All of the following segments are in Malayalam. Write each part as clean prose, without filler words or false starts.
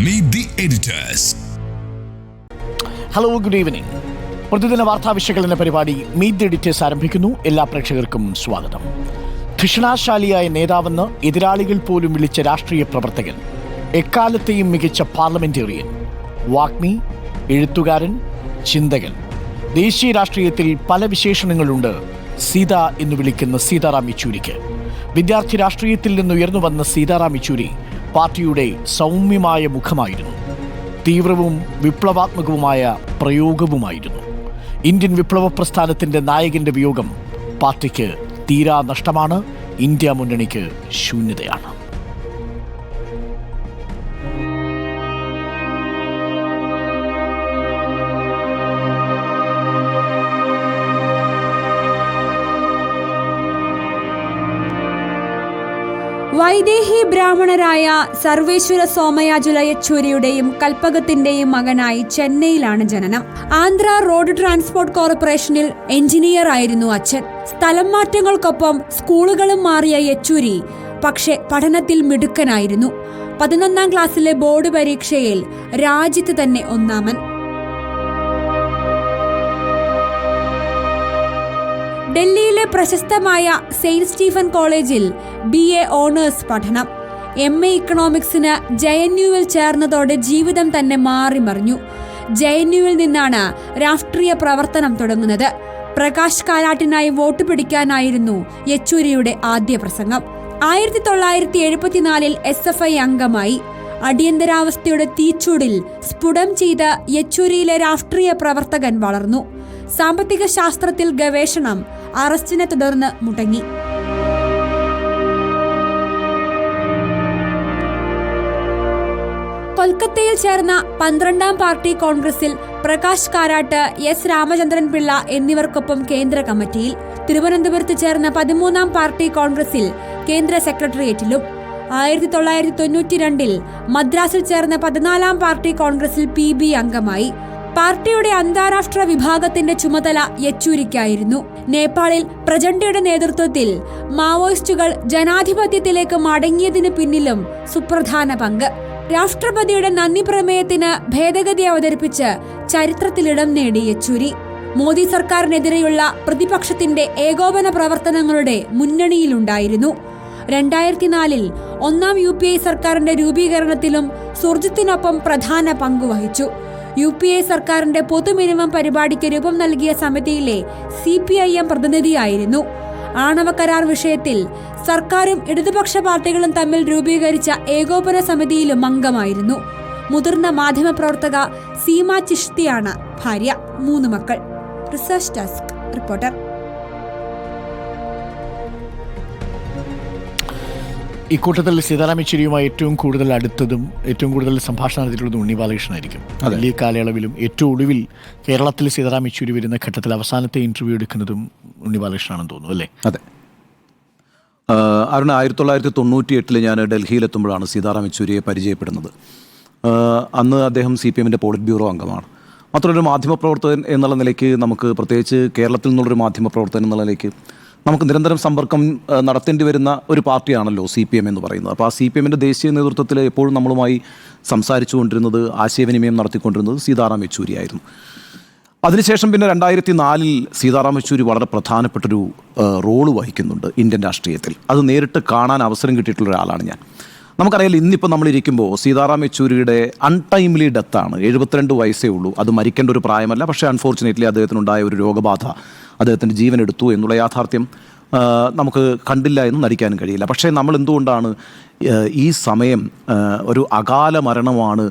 Meet the editors. Hello, good evening. പ്രതിദിന വാർത്താ വിശകലന പരിപാടി മീറ്റ് ദി എഡിറ്റേഴ്സ് ആരംഭിക്കുന്നു. എല്ലാ പ്രേക്ഷകർക്കും സ്വാഗതം. ധിഷണാശാലിയായ നേതാവെന്ന് എതിരാളികൾ പോലും വിളിച്ച രാഷ്ട്രീയ പ്രവർത്തകൻ, എക്കാലത്തെയും മികച്ച പാർലമെന്റേറിയൻ, വാഗ്മി, എഴുത്തുകാരൻ, ചിന്തകൻ. ദേശീയ രാഷ്ട്രീയത്തിൽ പല വിശേഷണങ്ങളുണ്ട് സീത എന്ന് വിളിക്കുന്ന സീതാറാം യെച്ചൂരിക്ക്. വിദ്യാർത്ഥി രാഷ്ട്രീയത്തിൽ നിന്ന് ഉയർന്നു വന്ന സീതാറാം യെച്ചൂരി പാർട്ടിയുടെ സൗമ്യമായ മുഖമായിരുന്നു. തീവ്രവും വിപ്ലവാത്മകവുമായ പ്രയോഗവുമായിരുന്നു. ഇന്ത്യൻ വിപ്ലവ പ്രസ്ഥാനത്തിൻ്റെ നായകൻ്റെ വിയോഗം പാർട്ടിക്ക് തീരാ നഷ്ടമാണ്. ഇന്ത്യ മുന്നണിക്ക് ശൂന്യതയാണ്. വൈദേഹി ബ്രാഹ്മണരായ സർവേശ്വര സോമയാജുല യെച്ചൂരിയുടെയും കൽപ്പകത്തിന്റെയും മകനായി ചെന്നൈയിലാണ് ജനനം. ആന്ധ്ര റോഡ് ട്രാൻസ്പോർട്ട് കോർപ്പറേഷനിൽ എഞ്ചിനീയർ ആയിരുന്നു അച്ഛൻ. സ്ഥലം മാറ്റങ്ങൾക്കൊപ്പം സ്കൂളുകളും മാറിയ യെച്ചൂരി പക്ഷെ പഠനത്തിൽ മിടുക്കനായിരുന്നു. 11ാം ക്ലാസ്സിലെ ബോർഡ് പരീക്ഷയിൽ രാജ്യത്ത് തന്നെ ഒന്നാമൻ. ഡൽഹിയിലെ പ്രശസ്തമായ സെയിന്റ് സ്റ്റീഫൻ കോളേജിൽ BA ഓണേഴ്സ് പഠനം. MA ഇക്കണോമിക്സിന് JNUവിൽ ചേർന്നതോടെ ജീവിതം തന്നെ മാറിമറിഞ്ഞു. JNUവിൽ നിന്നാണ് രാഷ്ട്രീയ പ്രവർത്തനം തുടങ്ങുന്നത്. പ്രകാശ് കാരാട്ടിനായി വോട്ട് പിടിക്കാനായിരുന്നു യെച്ചൂരിയുടെ ആദ്യ പ്രസംഗം. 1974 SFI അംഗമായി. അടിയന്തരാവസ്ഥയുടെ തീച്ചൂടിൽ സ്ഫുടം ചെയ്ത യെച്ചൂരിയിലെ രാഷ്ട്രീയ പ്രവർത്തകൻ വളർന്നു. സാമ്പത്തിക ശാസ്ത്രത്തിൽ ഗവേഷണം അറസ്റ്റിനെ തുടർന്ന് മുടങ്ങി. കൊൽക്കത്തയിൽ ചേർന്ന 12ാം പാർട്ടി കോൺഗ്രസിൽ പ്രകാശ് കാരാട്ട്, S രാമചന്ദ്രൻ പിള്ള എന്നിവർക്കൊപ്പം കേന്ദ്ര കമ്മിറ്റിയിൽ. തിരുവനന്തപുരത്ത് ചേർന്ന 13ാം പാർട്ടി കോൺഗ്രസിൽ കേന്ദ്ര സെക്രട്ടേറിയറ്റിലും. 1992 മദ്രാസിൽ ചേർന്ന 14ാം പാർട്ടി കോൺഗ്രസിൽ PB അംഗമായി. പാർട്ടിയുടെ അന്താരാഷ്ട്ര വിഭാഗത്തിന്റെ ചുമതല യെച്ചൂരിക്കായിരുന്നു. നേപ്പാളിൽ പ്രചണ്ഡയുടെ നേതൃത്വത്തിൽ മാവോയിസ്റ്റുകൾ ജനാധിപത്യത്തിലേക്ക് മടങ്ങിയതിന് പിന്നിലും സുപ്രധാന പങ്ക്. രാഷ്ട്രപതിയുടെ നന്ദി പ്രമേയത്തിന് ഭേദഗതി അവതരിപ്പിച്ച് ചരിത്രത്തിലിടം നേടി യെച്ചൂരി. മോദി സർക്കാരിനെതിരെയുള്ള പ്രതിപക്ഷത്തിന്റെ ഏകോപന പ്രവർത്തനങ്ങളുടെ മുന്നണിയിലുണ്ടായിരുന്നു. 2004 ഒന്നാം UPA സർക്കാരിന്റെ രൂപീകരണത്തിലും സുർജിത്തിനൊപ്പം പ്രധാന പങ്കുവഹിച്ചു. UPA സർക്കാരിന്റെ പൊതു മിനിമം പരിപാടിക്ക് രൂപം നൽകിയ സമിതിയിലെ CPIM പ്രതിനിധിയായിരുന്നു. ആണവ കരാർ വിഷയത്തിൽ സർക്കാരും ഇടതുപക്ഷ പാർട്ടികളും തമ്മിൽ രൂപീകരിച്ച ഏകോപന സമിതിയിലും അംഗമായിരുന്നു. മുതിർന്ന മാധ്യമപ്രവർത്തക സീമ ചിഷ്തിയാണ് ഭാര്യ. 3 മക്കൾ. Research desk reporter. ഇക്കൂട്ടത്തിൽ സീതാറാം യെച്ചൂരിയുമായി ഏറ്റവും കൂടുതൽ അടുത്തതും ഏറ്റവും കൂടുതൽ സംഭാഷണം നടത്തിയിട്ടുള്ളത് ഉണ്ണി ബാലകൃഷ്ണനായിരിക്കും. വലിയ കാലയളവിലും ഏറ്റവും ഒടുവിൽ കേരളത്തിൽ സീതാറാം യെച്ചൂരി വരുന്ന ഘട്ടത്തിൽ അവസാനത്തെ ഇന്റർവ്യൂ എടുക്കുന്നതും ഉണ്ണി ബാലകൃഷ്ണനാണെന്ന് തോന്നുന്നു, അല്ലേ? അതെ. അരുൺ, 1998 ഞാൻ ഡൽഹിയിലെത്തുമ്പോഴാണ് സീതാറാം യെച്ചൂരിയെ പരിചയപ്പെടുന്നത്. അന്ന് അദ്ദേഹം CPMന്റെ പോളിറ്റ് ബ്യൂറോ അംഗമാണ്. മാത്രമൊരു മാധ്യമപ്രവർത്തകൻ എന്നുള്ള നിലയ്ക്ക്, നമുക്ക് പ്രത്യേകിച്ച് കേരളത്തിൽ നിന്നുള്ളൊരു മാധ്യമപ്രവർത്തകൻ എന്നുള്ള നിലയ്ക്ക് നമുക്ക് നിരന്തരം സമ്പർക്കം നടത്തേണ്ടി വരുന്ന ഒരു പാർട്ടിയാണല്ലോ CPM എന്ന് പറയുന്നത്. അപ്പോൾ ആ CPMന്റെ ദേശീയ നേതൃത്വത്തിൽ എപ്പോഴും നമ്മളുമായി സംസാരിച്ചു കൊണ്ടിരുന്നത്, ആശയവിനിമയം നടത്തിക്കൊണ്ടിരുന്നത് സീതാറാം യെച്ചൂരി ആയിരുന്നു. അതിനുശേഷം പിന്നെ 2004 സീതാറാം യെച്ചൂരി വളരെ പ്രധാനപ്പെട്ടൊരു റോള് വഹിക്കുന്നുണ്ട് ഇന്ത്യൻ രാഷ്ട്രീയത്തിൽ. അത് നേരിട്ട് കാണാൻ അവസരം കിട്ടിയിട്ടുള്ള ഒരാളാണ് ഞാൻ. നമുക്കറിയാം, ഇന്നിപ്പോൾ നമ്മളിരിക്കുമ്പോൾ സീതാറാം യെച്ചൂരിയുടെ അൺടൈംലി ഡെത്താണ്. 72 വയസ്സേ ഉള്ളൂ. അത് മരിക്കേണ്ട ഒരു പ്രായമല്ല. പക്ഷേ അൺഫോർച്ചുനേറ്റ്ലി അദ്ദേഹത്തിനുണ്ടായ ഒരു രോഗബാധ അദ്ദേഹത്തിൻ്റെ ജീവൻ എടുത്തു എന്നുള്ള യാഥാർത്ഥ്യം നമുക്ക് കണ്ടില്ല എന്ന് നടിക്കാനും കഴിയില്ല. പക്ഷേ നമ്മൾ എന്തുകൊണ്ടാണ് ഈ സമയം ഒരു അകാല മരണമാണ്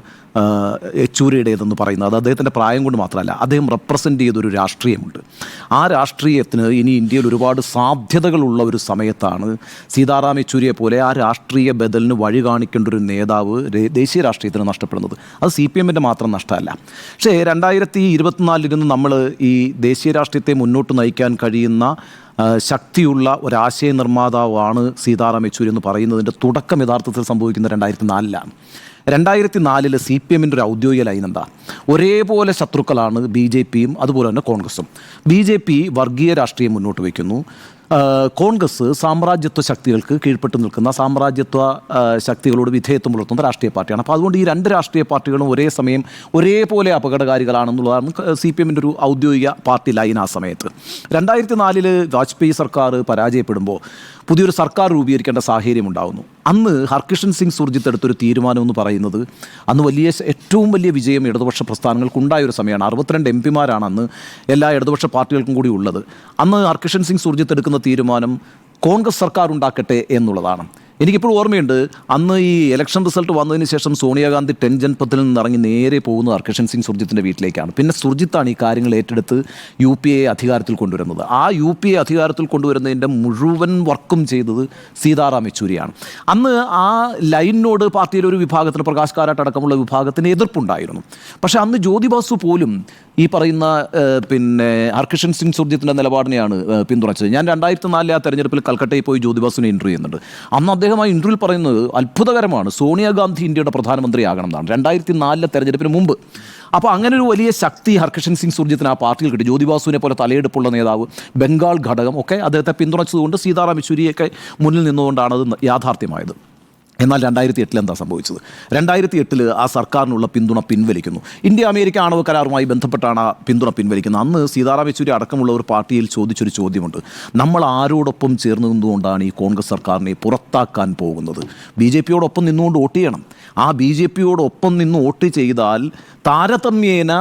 യെച്ചൂരിയുടേതെന്ന് പറയുന്നത്? അത് അദ്ദേഹത്തിൻ്റെ പ്രായം കൊണ്ട് മാത്രമല്ല, അദ്ദേഹം റെപ്രസെൻ്റ് ചെയ്തൊരു രാഷ്ട്രീയമുണ്ട്. ആ രാഷ്ട്രീയത്തിന് ഇനി ഇന്ത്യയിൽ ഒരുപാട് സാധ്യതകളുള്ള ഒരു സമയത്താണ് സീതാറാം യെച്ചൂരിയെ പോലെ ആ രാഷ്ട്രീയ ബദലിന് വഴി കാണിക്കേണ്ട ഒരു നേതാവ് ദേശീയ രാഷ്ട്രീയത്തിന് നഷ്ടപ്പെടുന്നത്. അത് CPMന്റെ മാത്രം നഷ്ടമല്ല. പക്ഷേ 2024 നമ്മൾ ഈ ദേശീയ രാഷ്ട്രീയത്തെ മുന്നോട്ട് നയിക്കാൻ കഴിയുന്ന ശക്തിയുള്ള ഒരാശയ നിർമ്മാതാവാണ് സീതാറാം യെച്ചൂരി എന്ന് പറയുന്നതിൻ്റെ തുടക്കം യഥാർത്ഥത്തിൽ സംഭവിക്കുന്നത് 2004 2004 CPMന്റെ ഒരു ഔദ്യോഗിക ലൈൻ എന്താ? ഒരേപോലെ ശത്രുക്കളാണ് BJPയും അതുപോലെ തന്നെ കോൺഗ്രസും. BJP വർഗീയ രാഷ്ട്രീയം മുന്നോട്ട് വയ്ക്കുന്നു, കോൺഗ്രസ് സാമ്രാജ്യത്വ ശക്തികൾക്ക് കീഴ്പ്പെട്ട് നിൽക്കുന്ന സാമ്രാജ്യത്വ ശക്തികളോട് വിധേയത്വം പുലർത്തുന്ന രാഷ്ട്രീയ പാർട്ടിയാണ്. അപ്പോൾ അതുകൊണ്ട് ഈ രണ്ട് രാഷ്ട്രീയ പാർട്ടികളും ഒരേ സമയം ഒരേപോലെ അപകടകാരികളാണെന്നുള്ളതാണ് CPM-ൻ്റെ ഒരു ഔദ്യോഗിക പാർട്ടി ലൈൻ. ആ സമയത്ത് 2004 വാജ്പേയി സർക്കാർ പരാജയപ്പെടുമ്പോൾ പുതിയൊരു സർക്കാർ രൂപീകരിക്കേണ്ട സാഹചര്യം ഉണ്ടാകുന്നു. അന്ന് ഹർകിഷൻ സിംഗ് സുർജിത്ത് എടുത്തൊരു തീരുമാനം എന്ന് പറയുന്നത്, അന്ന് ഏറ്റവും വലിയ വിജയം ഇടതുപക്ഷ പ്രസ്ഥാനങ്ങൾക്കുണ്ടായ ഒരു സമയമാണ്. 62 MP-മാരാണ് അന്ന് എല്ലാ ഇടതുപക്ഷ പാർട്ടികൾക്കും കൂടി ഉള്ളത്. അന്ന് ഹർകിഷൻ സിംഗ് സുർജിത്ത് എടുക്കുന്ന തീരുമാനം കോൺഗ്രസ് സർക്കാർ ഉണ്ടാക്കട്ടെ എന്നുള്ളതാണ്. എനിക്കിപ്പോൾ ഓർമ്മയുണ്ട്, അന്ന് ഈ ഇലക്ഷൻ റിസൾട്ട് വന്നതിന് ശേഷം സോണിയാഗാന്ധി 10 ജൻപത്തിൽ നിന്നിറങ്ങി നേരെ പോകുന്നത് ഹർകിഷൻ സിംഗ് സുർജിത്തിൻ്റെ വീട്ടിലേക്കാണ്. പിന്നെ സുർജിത്താണ് ഈ കാര്യങ്ങൾ ഏറ്റെടുത്ത് UPA അധികാരത്തിൽ കൊണ്ടുവരുന്നത്. ആ UPA അധികാരത്തിൽ കൊണ്ടുവരുന്നതിൻ്റെ മുഴുവൻ വർക്കും ചെയ്തത് സീതാറാം യെച്ചൂരിയാണ്. അന്ന് ആ ലൈനിനോട് പാർട്ടിയിലെ ഒരു വിഭാഗത്തിന്, പ്രകാശ് കാരാട്ട് അടക്കമുള്ള വിഭാഗത്തിന് എതിർപ്പുണ്ടായിരുന്നു. പക്ഷേ അന്ന് ജ്യോതി ബാസു പോലും ഈ പറയുന്ന ഹർകിഷൻ സിംഗ് സുർജിത്തിൻ്റെ നിലപാടിനെയാണ് പിന്തുണച്ചത്. ഞാൻ 2004 ആ തെരഞ്ഞെടുപ്പിൽ കൽക്കട്ടയിൽ പോയി ജ്യോതി ബാസുവിനെ ഇൻ്റർവ്യൂ ചെയ്യുന്നുണ്ട്. അന്ന് അദ്ദേഹം ആ ഇൻ്റർവ്യൂവിൽ പറയുന്നത് അത്ഭുതകരമാണ്, സോണിയാഗാന്ധി ഇന്ത്യയുടെ പ്രധാനമന്ത്രിയാകണം എന്നാണ് 2004 തെരഞ്ഞെടുപ്പിന് മുമ്പ്. അപ്പോൾ അങ്ങനെ ഒരു വലിയ ശക്തി ഹർകിഷൻ സിംഗ് സുർജിത്തിന് ആ പാർട്ടിയിൽ കിട്ടി. ജ്യോതി ബാസുവിനെ പോലെ തലയെടുപ്പുള്ള നേതാവ്, ബംഗാൾ ഘടകം ഒക്കെ അദ്ദേഹത്തെ പിന്തുണച്ചതുകൊണ്ട് സീതാറാം യെച്ചൂരിയൊക്കെ മുന്നിൽ നിന്നുകൊണ്ടാണ് അത് യാഥാർത്ഥ്യമായത്. എന്നാൽ 2008 എന്താ സംഭവിച്ചത്? 2008 ആ സർക്കാരിനുള്ള പിന്തുണ പിൻവലിക്കുന്നു. ഇന്ത്യ അമേരിക്ക ആണവ കരാറുമായി ബന്ധപ്പെട്ടാണ് ആ പിന്തുണ പിൻവലിക്കുന്നത്. അന്ന് സീതാറാം യെച്ചൂരി അടക്കമുള്ള ഒരു പാർട്ടിയിൽ ചോദിച്ചൊരു ചോദ്യമുണ്ട്, നമ്മൾ ആരോടൊപ്പം ചേർന്ന് നിന്നുകൊണ്ടാണ് ഈ കോൺഗ്രസ് സർക്കാരിനെ പുറത്താക്കാൻ പോകുന്നത്? BJP-യോടൊപ്പം നിന്നുകൊണ്ട് വോട്ട് ചെയ്യണം. ആ BJP-യോടൊപ്പം നിന്ന് വോട്ട് ചെയ്താൽ താരതമ്യേന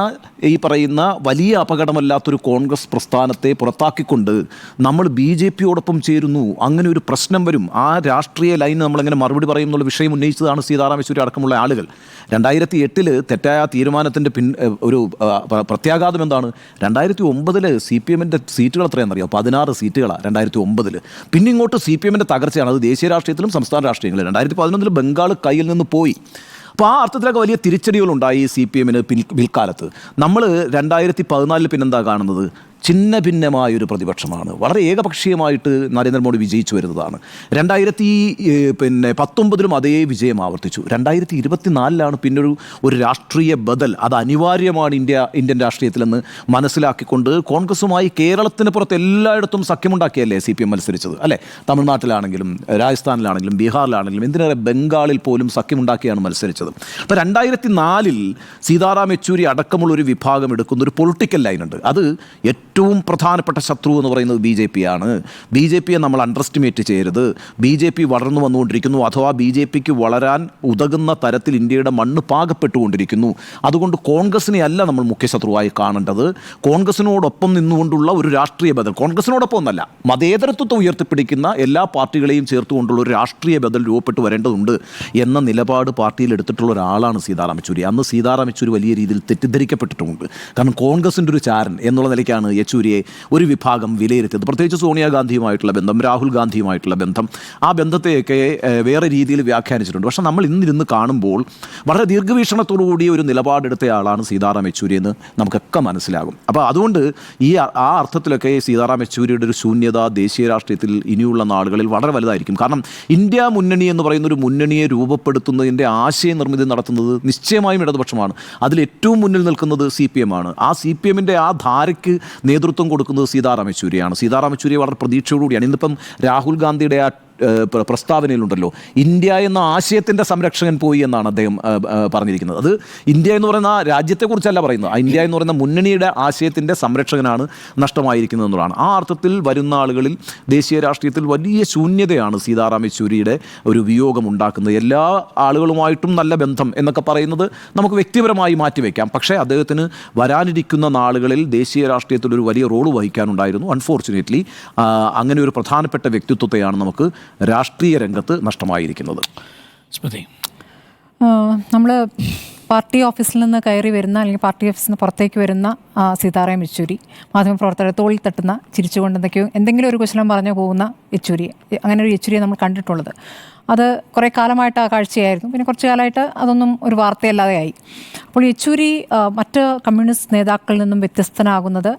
ഈ പറയുന്ന വലിയ അപകടമല്ലാത്തൊരു കോൺഗ്രസ് പ്രസ്ഥാനത്തെ പുറത്താക്കിക്കൊണ്ട് നമ്മൾ BJP-യോടൊപ്പം ചേരുന്നു, അങ്ങനെ ഒരു പ്രശ്നം വരും. ആ രാഷ്ട്രീയ ലൈന് നമ്മളെങ്ങനെ മറുപടി പറയും എന്നുള്ള വിഷയം ഉന്നയിച്ചതാണ് സീതാറാം യെച്ചൂരി അടക്കമുള്ള ആളുകൾ. 2008 തെറ്റായ തീരുമാനത്തിൻ്റെ ഒരു പ്രത്യാഘാതം എന്താണ്? 2009 CPM-ൻ്റെ സീറ്റുകൾ എത്രയാണെന്നറിയാം? 16 സീറ്റുകളാണ് 2009. പിന്നെ ഇങ്ങോട്ട് CPM-ൻ്റെ തകർച്ചയാണ്. അത് ദേശീയ രാഷ്ട്രീയത്തിലും സംസ്ഥാന രാഷ്ട്രീയങ്ങളിലും. 2011 ബംഗാൾ കയ്യിൽ നിന്ന് പോയി. അപ്പോൾ ആ അർത്ഥത്തിലൊക്കെ വലിയ തിരിച്ചടികളുണ്ടായി CPM-ന് പിൽക്കാലത്ത്. നമ്മൾ 2014 പിന്നെന്താ കാണുന്നത്? ഛിന്ന ഭിന്നമായൊരു പ്രതിപക്ഷമാണ്. വളരെ ഏകപക്ഷീയമായിട്ട് നരേന്ദ്രമോദി വിജയിച്ചു വരുന്നതാണ്. 2019 അതേ വിജയം ആവർത്തിച്ചു. 2024 പിന്നെ ഒരു രാഷ്ട്രീയ ബദൽ, അത് അനിവാര്യമാണ് ഇന്ത്യൻ രാഷ്ട്രീയത്തിലെന്ന് മനസ്സിലാക്കിക്കൊണ്ട് കോൺഗ്രസുമായി കേരളത്തിന് പുറത്ത് എല്ലായിടത്തും സഖ്യമുണ്ടാക്കിയല്ലേ CPM മത്സരിച്ചത്, അല്ലേ? തമിഴ്നാട്ടിലാണെങ്കിലും രാജസ്ഥാനിലാണെങ്കിലും ബീഹാറിലാണെങ്കിലും എന്തിനേറെ ബംഗാളിൽ പോലും സഖ്യമുണ്ടാക്കിയാണ് മത്സരിച്ചത്. അപ്പോൾ 2004 സീതാറാം യെച്ചൂരി അടക്കമുള്ള ഒരു വിഭാഗം എടുക്കുന്ന ഒരു പൊളിറ്റിക്കൽ ലൈനുണ്ട്. അത് ഏറ്റവും പ്രധാനപ്പെട്ട ശത്രു എന്ന് പറയുന്നത് BJP-യാണ്. BJP-യെ നമ്മൾ അണ്ടർ എസ്റ്റിമേറ്റ് ചെയ്യരുത്. BJP വളർന്നു വന്നുകൊണ്ടിരിക്കുന്നു, അഥവാ BJP-ക്ക് വളരാൻ ഉതകുന്ന തരത്തിൽ ഇന്ത്യയുടെ മണ്ണ് പാകപ്പെട്ടുകൊണ്ടിരിക്കുന്നു. അതുകൊണ്ട് കോൺഗ്രസിനെ അല്ല നമ്മൾ മുഖ്യശത്രുവായി കാണേണ്ടത്. കോൺഗ്രസിനോടൊപ്പം നിന്നുകൊണ്ടുള്ള ഒരു രാഷ്ട്രീയ ബദൽ, കോൺഗ്രസിനോടൊപ്പം ഒന്നല്ല, മതേതരത്വത്തെ ഉയർത്തിപ്പിടിക്കുന്ന എല്ലാ പാർട്ടികളെയും ചേർത്തുകൊണ്ടുള്ള ഒരു രാഷ്ട്രീയ ബദൽ രൂപപ്പെട്ടു വരേണ്ടതുണ്ട് എന്ന നിലപാട് പാർട്ടിയിൽ എടുത്തിട്ടുള്ള ഒരാളാണ് സീതാറാം യെച്ചൂരി. അന്ന് സീതാറാം യെച്ചൂരി വലിയ രീതിയിൽ തെറ്റിദ്ധരിക്കപ്പെട്ടിട്ടുമുണ്ട്. കാരണം കോൺഗ്രസിൻ്റെ ഒരു ചാരൻ എന്നുള്ള നിലയ്ക്കാണ് യെച്ചൂരിയെ ഒരു വിഭാഗം വിലയിരുത്തിയത്. പ്രത്യേകിച്ച് സോണിയാഗാന്ധിയുമായിട്ടുള്ള ബന്ധം, രാഹുൽ ഗാന്ധിയുമായിട്ടുള്ള ബന്ധം, ആ ബന്ധത്തെയൊക്കെ വേറെ രീതിയിൽ വ്യാഖ്യാനിച്ചിട്ടുണ്ട്. പക്ഷേ നമ്മൾ ഇന്നിരുന്ന് കാണുമ്പോൾ വളരെ ദീർഘവീക്ഷണത്തോടുകൂടിയ ഒരു നിലപാടെടുത്തയാളാണ് സീതാറാം യെച്ചൂരി എന്ന് നമുക്കൊക്കെ മനസ്സിലാകും. അപ്പോൾ അതുകൊണ്ട് ആ അർത്ഥത്തിലൊക്കെ സീതാറാം യെച്ചൂരിയുടെ ഒരു ശൂന്യത ദേശീയ രാഷ്ട്രീയത്തിൽ ഇനിയുള്ള നാളുകളിൽ വളരെ വലുതായിരിക്കും. കാരണം ഇന്ത്യ മുന്നണി എന്ന് പറയുന്ന ഒരു മുന്നണിയെ രൂപപ്പെടുത്തുന്നതിൻ്റെ ആശയനിർമ്മിതി നടത്തുന്നത് നിശ്ചയമായും ഇടതുപക്ഷമാണ്. അതിൽ ഏറ്റവും മുന്നിൽ നിൽക്കുന്നത് CPM-ആണ്. ആ CPM-ൻ്റെ ആ ധാരയ്ക്ക് നേതൃത്വം കൊടുക്കുന്നത് സീതാറാം യെച്ചൂരിയാണ്. സീതാറാം യെച്ചൂരിയെ വളരെ പ്രതീക്ഷയോടുകൂടിയാണ്. ഇന്നിപ്പം രാഹുൽ ഗാന്ധിയുടെ ആ പ്രസ്താവനയിലുണ്ടല്ലോ, ഇന്ത്യ എന്ന ആശയത്തിൻ്റെ സംരക്ഷകൻ പോയി എന്നാണ് അദ്ദേഹം പറഞ്ഞിരിക്കുന്നത്. അത് ഇന്ത്യ എന്ന് പറയുന്ന രാജ്യത്തെക്കുറിച്ചല്ല പറയുന്നത്, ഇന്ത്യ എന്ന് പറയുന്ന മുന്നണിയുടെ ആശയത്തിൻ്റെ സംരക്ഷകനാണ് നഷ്ടമായിരിക്കുന്നത് എന്നുള്ളതാണ്. ആ അർത്ഥത്തിൽ വരുന്ന ആളുകളിൽ ദേശീയ രാഷ്ട്രീയത്തിൽ വലിയ ശൂന്യതയാണ് സീതാറാം യെച്ചൂരിയുടെ ഒരു വിയോഗം ഉണ്ടാക്കുന്നത്. എല്ലാ ആളുകളുമായിട്ടും നല്ല ബന്ധം എന്നൊക്കെ പറയുന്നത് നമുക്ക് വ്യക്തിപരമായി മാറ്റിവെക്കാം. പക്ഷേ അദ്ദേഹത്തിന് വരാനിരിക്കുന്ന നാളുകളിൽ ദേശീയ രാഷ്ട്രീയത്തിൽ ഒരു വലിയ റോൾ വഹിക്കാനുണ്ടായിരുന്നു. അൺഫോർച്ചുനേറ്റ്ലി അങ്ങനെ ഒരു പ്രധാനപ്പെട്ട വ്യക്തിത്വത്തെയാണ് നമുക്ക് രാഷ്ട്രീയ രംഗത്ത് നഷ്ടമായിരിക്കുന്നത്. സ്മൃതി, നമ്മൾ പാർട്ടി ഓഫീസിൽ നിന്ന് കയറി വരുന്ന അല്ലെങ്കിൽ പാർട്ടി ഓഫീസിൽ നിന്ന് പുറത്തേക്ക് വരുന്ന സീതാറാം യെച്ചൂരി മാധ്യമപ്രവർത്തകരെ തോളിൽ തട്ടുന്ന, ചിരിച്ചുകൊണ്ട് എന്തെങ്കിലും ഒരു കുശലം പറഞ്ഞു പോകുന്ന യെച്ചൂരി, അങ്ങനെ ഒരു യെച്ചൂരിയെ നമ്മൾ കണ്ടിട്ടുള്ളത്. അത് കുറേ കാലമായിട്ട് ആ കാഴ്ചയായിരുന്നു. പിന്നെ കുറച്ച് കാലമായിട്ട് അതൊന്നും ഒരു വാർത്തയല്ലാതെയായി. അപ്പോൾ യെച്ചൂരി മറ്റ് കമ്മ്യൂണിസ്റ്റ് നേതാക്കളിൽ നിന്നും വ്യത്യസ്തനാകുന്നത്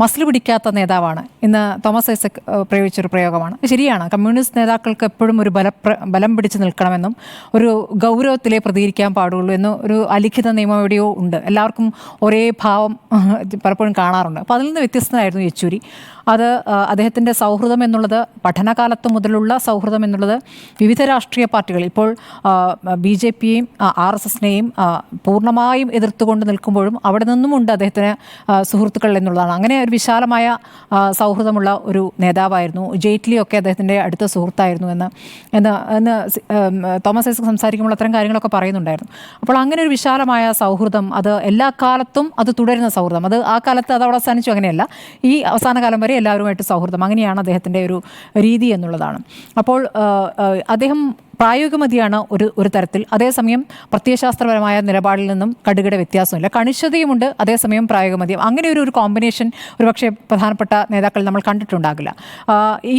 മസിൽ പിടിക്കാത്ത നേതാവാണ്. ഇന്ന് തോമസ് ഐസക് പ്രയോഗിച്ചൊരു പ്രയോഗമാണ്. ശരിയാണ്, കമ്മ്യൂണിസ്റ്റ് നേതാക്കൾക്ക് എപ്പോഴും ഒരു ബലം പിടിച്ച് നിൽക്കണമെന്നും ഒരു ഗൗരവത്തിലേ പ്രതികരിക്കാൻ പാടുള്ളൂ എന്നും ഒരു അലിഖിത നിയമം എവിടെയോ ഉണ്ട്. എല്ലാവർക്കും ഒരേ ഭാവം പലപ്പോഴും കാണാറുണ്ട്. അപ്പോൾ അതിൽ നിന്ന് വ്യത്യസ്തനായിരുന്നു യെച്ചൂരി. അത് അദ്ദേഹത്തിൻ്റെ സൗഹൃദം എന്നുള്ളത് പഠനകാലത്ത് മുതലുള്ള സൗഹൃദം എന്നുള്ളത് വിവിധ രാഷ്ട്രീയ പാർട്ടികൾ ഇപ്പോൾ BJPയെയും RSSനെയും പൂർണ്ണമായും എതിർത്തുകൊണ്ട് നിൽക്കുമ്പോഴും അവിടെ നിന്നുമുണ്ട് അദ്ദേഹത്തിന് സുഹൃത്തുക്കൾ എന്നുള്ളതാണ്. അങ്ങനെ ഒരു വിശാലമായ സൗഹൃദമുള്ള ഒരു നേതാവായിരുന്നു. ജെയ്റ്റ്ലിയൊക്കെ അദ്ദേഹത്തിൻ്റെ അടുത്ത സുഹൃത്തായിരുന്നു എന്ന് തോമസ് ഐസക് സംസാരിക്കുമ്പോൾ അത്തരം കാര്യങ്ങളൊക്കെ പറയുന്നുണ്ടായിരുന്നു. അപ്പോൾ അങ്ങനെ ഒരു വിശാലമായ സൗഹൃദം, അത് എല്ലാ കാലത്തും അത് തുടരുന്ന സൗഹൃദം, അത് ആ കാലത്ത് അത് അവിടെ അവസാനിച്ചു, അങ്ങനെയല്ല, ഈ അവസാന കാലം വരെ എല്ലാവരുമായിട്ട് സൗഹൃദം, അങ്ങനെയാണ് അദ്ദേഹത്തിൻ്റെ ഒരു രീതി എന്നുള്ളതാണ്. അപ്പോൾ അദ്ദേഹം പ്രായോഗികമതിയാണ് ഒരു തരത്തിൽ. അതേസമയം പ്രത്യയശാസ്ത്രപരമായ നിലപാടിൽ നിന്നും കടുകിട വ്യത്യാസമില്ല, കണിശതയുമുണ്ട്, അതേസമയം പ്രായോഗികമതിയും. അങ്ങനെ ഒരു കോമ്പിനേഷൻ ഒരുപക്ഷെ പ്രധാനപ്പെട്ട നേതാക്കൾ നമ്മൾ കണ്ടിട്ടുണ്ടാകില്ല. ഈ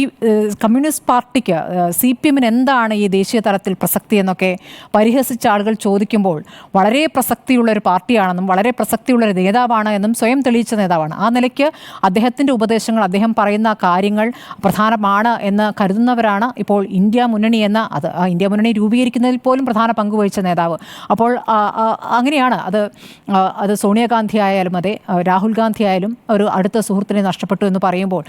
കമ്മ്യൂണിസ്റ്റ് പാർട്ടിക്ക് CPMന് എന്താണ് ഈ ദേശീയ തലത്തിൽ പ്രസക്തി എന്നൊക്കെ പരിഹസിച്ച ആളുകൾ ചോദിക്കുമ്പോൾ വളരെ പ്രസക്തിയുള്ള ഒരു പാർട്ടിയാണെന്നും വളരെ പ്രസക്തിയുള്ള ഒരു നേതാവാണ് എന്നും സ്വയം തെളിയിച്ച നേതാവാണ്. ആ നിലയ്ക്ക് അദ്ദേഹത്തിൻ്റെ ഉപദേശങ്ങൾ, അദ്ദേഹം പറയുന്ന കാര്യങ്ങൾ പ്രധാനമാണ് എന്ന് കരുതുന്നവരാണ് ഇപ്പോൾ ഇന്ത്യ മുന്നണി എന്ന ഇന്ത്യ മുന്നണി രൂപീകരിക്കുന്നതിൽ പോലും പ്രധാന പങ്ക് വഹിച്ച നേതാവ്. അപ്പോൾ അങ്ങനെയാണ് അത് സോണിയാഗാന്ധി ആയാലും അതെ, രാഹുൽ ഗാന്ധി ആയാലും ഒരു അടുത്ത സുഹൃത്തിനെ നഷ്ടപ്പെട്ടു എന്ന് പറയുമ്പോൾ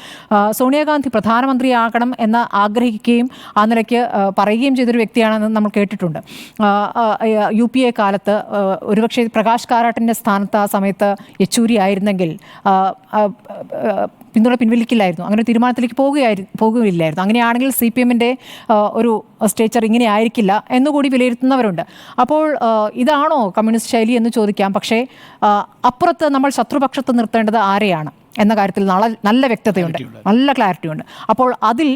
സോണിയാഗാന്ധി പ്രധാനമന്ത്രിയാകണം എന്ന് ആഗ്രഹിക്കുകയും ആ നിലയ്ക്ക് പറയുകയും ചെയ്തൊരു വ്യക്തിയാണെന്ന് നമ്മൾ കേട്ടിട്ടുണ്ട്. UPA കാലത്ത് ഒരുപക്ഷെ പ്രകാശ് കാരാട്ടിൻ്റെ സ്ഥാനത്ത് ആ സമയത്ത് യെച്ചൂരി ആയിരുന്നെങ്കിൽ പിന്തുണ പിൻവലിക്കില്ലായിരുന്നു, അങ്ങനെ തീരുമാനത്തിലേക്ക് പോകുകയില്ലായിരുന്നു. അങ്ങനെയാണെങ്കിൽ CPMൻ്റെ ഒരു സ്റ്റേച്ചർ ഇങ്ങനെ ആയിരിക്കില്ല എന്നുകൂടി വിലയിരുത്തുന്നവരുണ്ട്. അപ്പോൾ ഇതാണോ കമ്മ്യൂണിസ്റ്റ് ശൈലി എന്ന് ചോദിക്കാം. പക്ഷേ അപ്പുറത്ത് നമ്മൾ ശത്രുപക്ഷത്ത് നിർത്തേണ്ടത് ആരെയാണ് എന്ന കാര്യത്തിൽ നല്ല വ്യക്തതയുണ്ട്, നല്ല ക്ലാരിറ്റിയുണ്ട്. അപ്പോൾ അതിൽ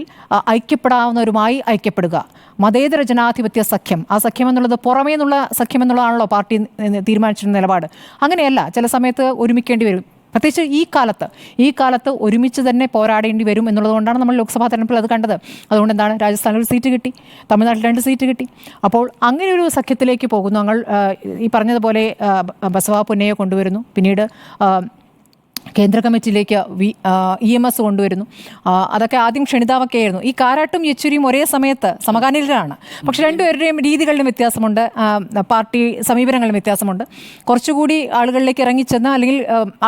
ഐക്യപ്പെടാവുന്നവരുമായി ഐക്യപ്പെടുക, മതേതര ജനാധിപത്യ സഖ്യം, ആ സഖ്യം എന്നുള്ളത് പുറമേ നിന്നുള്ള സഖ്യം എന്നുള്ളതാണല്ലോ പാർട്ടി തീരുമാനിച്ചിരുന്ന നിലപാട്. അങ്ങനെയല്ല, ചില സമയത്ത് ഒരുമിക്കേണ്ടി വരും. പ്രത്യേകിച്ച് ഈ കാലത്ത് ഒരുമിച്ച് തന്നെ പോരാടേണ്ടി വരും എന്നുള്ളതുകൊണ്ടാണ് നമ്മൾ ലോക്സഭാ തെരഞ്ഞെടുപ്പിൽ അത് കണ്ടത്. അതുകൊണ്ട് എന്താണ്, രാജസ്ഥാനിൽ ഒരു സീറ്റ് കിട്ടി, തമിഴ്നാട്ടിൽ 2 സീറ്റ് കിട്ടി. അപ്പോൾ അങ്ങനെ ഒരു സഖ്യത്തിലേക്ക് പോകുന്നു. ഞങ്ങൾ ഈ പറഞ്ഞതുപോലെ ബസവ പുന്നയെ കൊണ്ടുവരുന്നു, പിന്നീട് കേന്ദ്ര കമ്മിറ്റിയിലേക്ക് EMS കൊണ്ടുവരുന്നു. അതൊക്കെ ആദ്യം ക്ഷണിതാവൊക്കെ ആയിരുന്നു. ഈ കാരാട്ടും യെച്ചൂരിയും ഒരേ സമയത്ത് സമകാലീനരാണ്. പക്ഷെ രണ്ടുപേരുടെയും രീതികളിലും വ്യത്യാസമുണ്ട്, പാർട്ടി സമീപനങ്ങളിലും വ്യത്യാസമുണ്ട്. കുറച്ചുകൂടി ആളുകളിലേക്ക് ഇറങ്ങിച്ചെന്ന് അല്ലെങ്കിൽ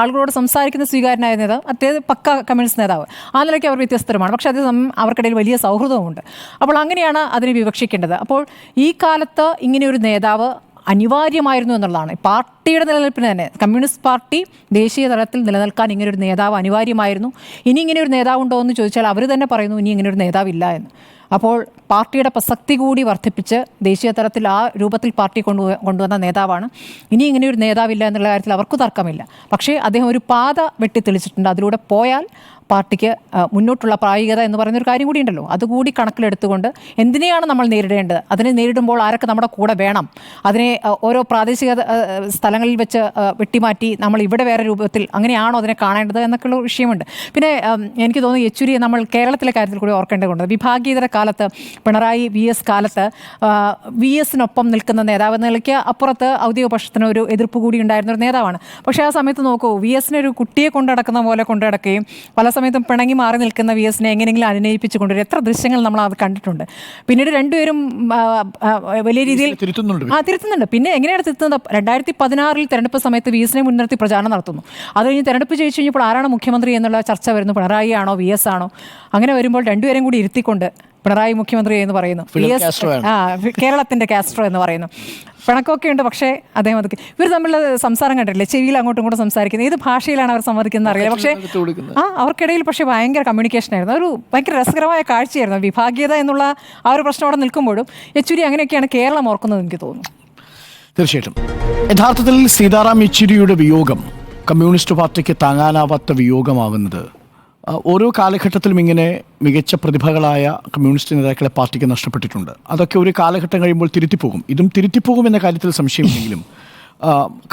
ആളുകളോട് സംസാരിക്കുന്ന സ്വീകാര്യനായ നേതാവ്, അതായത് പക്ക കമ്മ്യൂണിസ്റ്റ് നേതാവ്, ആ നിലയ്ക്ക് അവർ വ്യത്യസ്തരുമാണ്. പക്ഷേ അതേസമയം അവർക്കിടയിൽ വലിയ സൗഹൃദവുമുണ്ട്. അപ്പോൾ അങ്ങനെയാണ് അതിനെ വിവക്ഷിക്കേണ്ടത്. അപ്പോൾ ഈ കാലത്ത് ഇങ്ങനെയൊരു നേതാവ് അനിവാര്യമായിരുന്നു എന്നുള്ളതാണ്. പാർട്ടിയുടെ നിലനിൽപ്പിന് തന്നെ, കമ്മ്യൂണിസ്റ്റ് പാർട്ടി ദേശീയ തലത്തിൽ നിലനിൽക്കാൻ ഇങ്ങനൊരു നേതാവ് അനിവാര്യമായിരുന്നു. ഇനി ഇങ്ങനെ ഒരു നേതാവുണ്ടോ എന്ന് ചോദിച്ചാൽ അവർ തന്നെ പറയുന്നു ഇനി ഇങ്ങനെ ഒരു നേതാവില്ല എന്ന്. അപ്പോൾ പാർട്ടിയുടെ പ്രസക്തി കൂടി വർദ്ധിപ്പിച്ച് ദേശീയ തലത്തിൽ ആ രൂപത്തിൽ പാർട്ടി കൊണ്ടുവന്ന നേതാവാണ്. ഇനി ഇങ്ങനെയൊരു നേതാവില്ല എന്നുള്ള കാര്യത്തിൽ അവർക്ക് തർക്കമില്ല. പക്ഷേ അദ്ദേഹം ഒരു പാത വെട്ടിത്തെളിച്ചിട്ടുണ്ട്. അതിലൂടെ പോയാൽ പാർട്ടിക്ക് മുന്നോട്ടുള്ള പ്രായോഗികത എന്ന് പറയുന്നൊരു കാര്യം കൂടി ഉണ്ടല്ലോ, അതുകൂടി കണക്കിലെടുത്തുകൊണ്ട് എന്തിനെയാണ് നമ്മൾ നേരിടേണ്ടത്, അതിനെ നേരിടുമ്പോൾ ആരൊക്കെ നമ്മുടെ കൂടെ വേണം, അതിനെ ഓരോ പ്രാദേശിക സ്ഥലങ്ങളിൽ വെച്ച് വെട്ടിമാറ്റി നമ്മൾ ഇവിടെ വേറെ രൂപത്തിൽ അങ്ങനെയാണോ അതിനെ കാണേണ്ടത് എന്നൊക്കെയുള്ള വിഷയമുണ്ട്. പിന്നെ എനിക്ക് തോന്നുന്നു യെച്ചൂരി നമ്മൾ കേരളത്തിലെ കാര്യത്തിൽ കൂടി ഓർക്കേണ്ടതുണ്ട്. വിഭാഗീയതര കാലത്ത്, പിണറായി VS കാലത്ത് VSനൊപ്പം നിൽക്കുന്ന നേതാവ് എന്ന നിലയ്ക്ക് അപ്പുറത്ത് ഔദ്യോഗിക പക്ഷത്തിന് ഒരു എതിർപ്പ് കൂടി ഉണ്ടായിരുന്ന ഒരു നേതാവാണ്. പക്ഷേ ആ സമയത്ത് നോക്കൂ, VSനെ ഒരു കുട്ടിയെ കൊണ്ടടക്കുന്ന പോലെ കൊണ്ടടക്കുകയും പല സമയത്തും പിണങ്ങി മാറി നിൽക്കുന്ന VSനെ എങ്ങനെയെങ്കിലും അനുനയിപ്പിച്ച് കൊണ്ടുവരും. എത്ര ദൃശ്യങ്ങൾ നമ്മൾ അത് കണ്ടിട്ടുണ്ട്. പിന്നീട് രണ്ടുപേരും വലിയ രീതിയിൽ തിരുത്തുന്നുണ്ട്. പിന്നെ എങ്ങനെയാണ് തിരുത്തുന്നത്? 2016 തെരഞ്ഞെടുപ്പ് സമയത്ത് VSനെ മുൻനിർത്തി പ്രചാരണം നടത്തുന്നു. അത് കഴിഞ്ഞ് തെരഞ്ഞെടുപ്പ് ജയിച്ചു കഴിഞ്ഞപ്പോൾ ആരാണ് മുഖ്യമന്ത്രി എന്നുള്ള ചർച്ച വരുന്നു. പിണറായി ആണോ VS ആണോ? അങ്ങനെ വരുമ്പോൾ രണ്ടുപേരും കൂടി ഇരുത്തിക്കൊണ്ട് പിണറായി മുഖ്യമന്ത്രി എന്ന് പറയുന്നു, കേരളത്തിൻ്റെ കാസ്ട്രോ എന്ന് പറയുന്നു. പിണക്കമൊക്കെ ഉണ്ട്. പക്ഷേ അദ്ദേഹം അതൊക്കെ ഇവർ തമ്മിലുള്ള സംസാരം കണ്ടിട്ടില്ലേ, ചെവിയിൽ അങ്ങോട്ടും ഇങ്ങോട്ടും സംസാരിക്കുന്നത്, ഏത് ഭാഷയിലാണ് അവർ സംവദിക്കുന്നത് അറിയില്ല. പക്ഷേ അവർക്കിടയിൽ പക്ഷേ ഭയങ്കര കമ്മ്യൂണിക്കേഷൻ ആയിരുന്നു. ഒരു ഭയങ്കര രസകരമായ കാഴ്ചയായിരുന്നു. വിഭാഗീയത എന്നുള്ള ആ ഒരു പ്രശ്നം അവിടെ നിൽക്കുമ്പോഴും യെച്ചൂരി അങ്ങനെയൊക്കെയാണ് കേരളം ഓർക്കുന്നത് എനിക്ക് തോന്നുന്നു. തീർച്ചയായിട്ടും യഥാർത്ഥത്തിൽ സീതാറാം യെച്ചൂരിയുടെ വിയോഗം കമ്മ്യൂണിസ്റ്റ് പാർട്ടിക്ക് താങ്ങാനാവാത്ത വിയോഗമാവുന്നത് ഓരോ കാലഘട്ടത്തിലും ഇങ്ങനെ മികച്ച പ്രതിഭകളായ കമ്മ്യൂണിസ്റ്റ് നേതാക്കളെ പാർട്ടിക്ക് നഷ്ടപ്പെട്ടിട്ടുണ്ട്. അതൊക്കെ ഒരു കാലഘട്ടം കഴിയുമ്പോൾ തിരുത്തിപ്പോകും. ഇതും തിരുത്തിപ്പോകും എന്ന കാര്യത്തിൽ സംശയമില്ലെങ്കിലും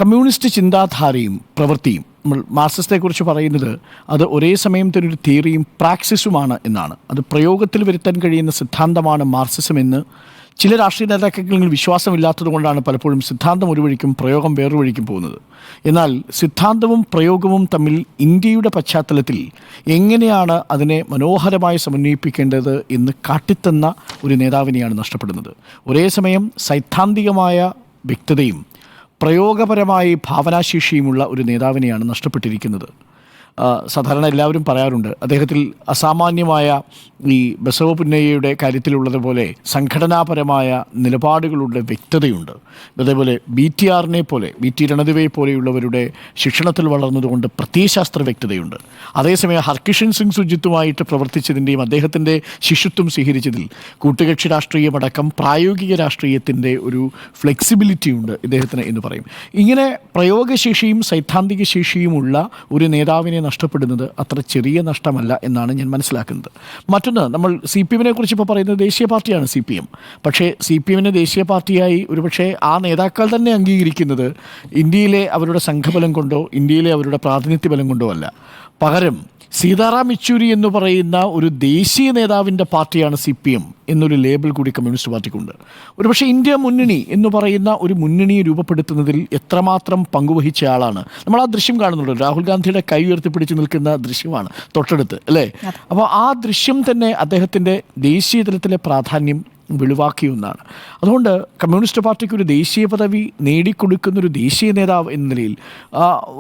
കമ്മ്യൂണിസ്റ്റ് ചിന്താധാരയും പ്രവൃത്തിയും, നമ്മൾ മാർക്സിസത്തെക്കുറിച്ച് പറയുന്നത് അത് ഒരേ സമയം തന്നെ ഒരു തിയറിയും പ്രാക്സിസുമാണ് എന്നാണ്. അത് പ്രയോഗത്തിൽ വരുത്താൻ കഴിയുന്ന സിദ്ധാന്തമാണ് മാർക്സിസം എന്ന് ചില രാഷ്ട്രീയ നേതാക്കളിൽ വിശ്വാസമില്ലാത്തത് കൊണ്ടാണ് പലപ്പോഴും സിദ്ധാന്തം ഒരു വഴിക്കും പ്രയോഗം വേറൊരു വഴിക്കും പോകുന്നത്. എന്നാൽ സിദ്ധാന്തവും പ്രയോഗവും തമ്മിൽ ഇന്ത്യയുടെ പശ്ചാത്തലത്തിൽ എങ്ങനെയാണ് അതിനെ മനോഹരമായി സമന്വയിപ്പിക്കേണ്ടത് എന്ന് കാട്ടിത്തന്ന ഒരു നേതാവിനെയാണ് നഷ്ടപ്പെടുന്നത്. ഒരേ സമയം സൈദ്ധാന്തികമായ വ്യക്തതയും പ്രയോഗപരമായി ഭാവനാശേഷിയുമുള്ള ഒരു നേതാവിനെയാണ് നഷ്ടപ്പെട്ടിരിക്കുന്നത്. സാധാരണ എല്ലാവരും പറയാറുണ്ട് അദ്ദേഹത്തിൽ അസാമാന്യമായ ഈ ബസവ പുന്നയ്യയുടെ കാര്യത്തിലുള്ളതുപോലെ സംഘടനാപരമായ നിലപാടുകളുടെ വ്യക്തതയുണ്ട്. അതേപോലെ BTR പോലെ BT രണദിവയെ പോലെയുള്ളവരുടെ ശിക്ഷണത്തിൽ വളർന്നതുകൊണ്ട് പ്രത്യയശാസ്ത്ര വ്യക്തതയുണ്ട്. അതേസമയം ഹർകിഷൻ സിംഗ് സുജിത്തുമായിട്ട് പ്രവർത്തിച്ചതിൻ്റെയും അദ്ദേഹത്തിൻ്റെ ശിഷ്യത്വം സ്വീകരിച്ചതിൽ കൂട്ടുകക്ഷി രാഷ്ട്രീയമടക്കം പ്രായോഗിക രാഷ്ട്രീയത്തിൻ്റെ ഒരു ഫ്ലെക്സിബിലിറ്റി ഉണ്ട് ഇദ്ദേഹത്തിന് എന്ന് പറയും. ഇങ്ങനെ പ്രയോഗശേഷിയും സൈദ്ധാന്തിക ശേഷിയുമുള്ള ഒരു നേതാവിനെ നഷ്ടപ്പെടുന്നത് അത്ര ചെറിയ നഷ്ടമല്ല എന്നാണ് ഞാൻ മനസ്സിലാക്കുന്നത്. മറ്റൊന്ന്, നമ്മൾ CPM-നെ കുറിച്ച് ഇപ്പോൾ പറയുന്നത് ദേശീയ പാർട്ടിയാണ് CPM. പക്ഷേ CPM-നെ ദേശീയ പാർട്ടിയായി ഒരുപക്ഷെ ആ നേതാക്കൾ തന്നെ അംഗീകരിക്കുന്നത് ഇന്ത്യയിലെ അവരുടെ സംഘബലം കൊണ്ടോ ഇന്ത്യയിലെ അവരുടെ പ്രാതിനിധ്യ ബലം കൊണ്ടോ അല്ല. പകരം സീതാറാം യെച്ചൂരി എന്ന് പറയുന്ന ഒരു ദേശീയ നേതാവിൻ്റെ പാർട്ടിയാണ് CPM എന്നൊരു ലേബൽ കൂടി കമ്മ്യൂണിസ്റ്റ് പാർട്ടിക്കുണ്ട്. ഒരുപക്ഷെ ഇന്ത്യ മുന്നണി എന്ന് പറയുന്ന ഒരു മുന്നണിയെ രൂപപ്പെടുത്തുന്നതിൽ എത്രമാത്രം പങ്കുവഹിച്ച ആളാണ്. നമ്മൾ ആ ദൃശ്യം കാണുന്നുണ്ട്, രാഹുൽ ഗാന്ധിയുടെ കൈ ഉയർത്തിപ്പിടിച്ച് നിൽക്കുന്ന ദൃശ്യമാണ് തൊട്ടടുത്ത്, അല്ലേ? അപ്പോൾ ആ ദൃശ്യം തന്നെ അദ്ദേഹത്തിൻ്റെ ദേശീയ തലത്തിലെ പ്രാധാന്യം വെളിവാക്കിയ ഒന്നാണ്. അതുകൊണ്ട് കമ്മ്യൂണിസ്റ്റ് പാർട്ടിക്ക് ഒരു ദേശീയ പദവി നേടിക്കൊടുക്കുന്നൊരു ദേശീയ നേതാവ് എന്ന നിലയിൽ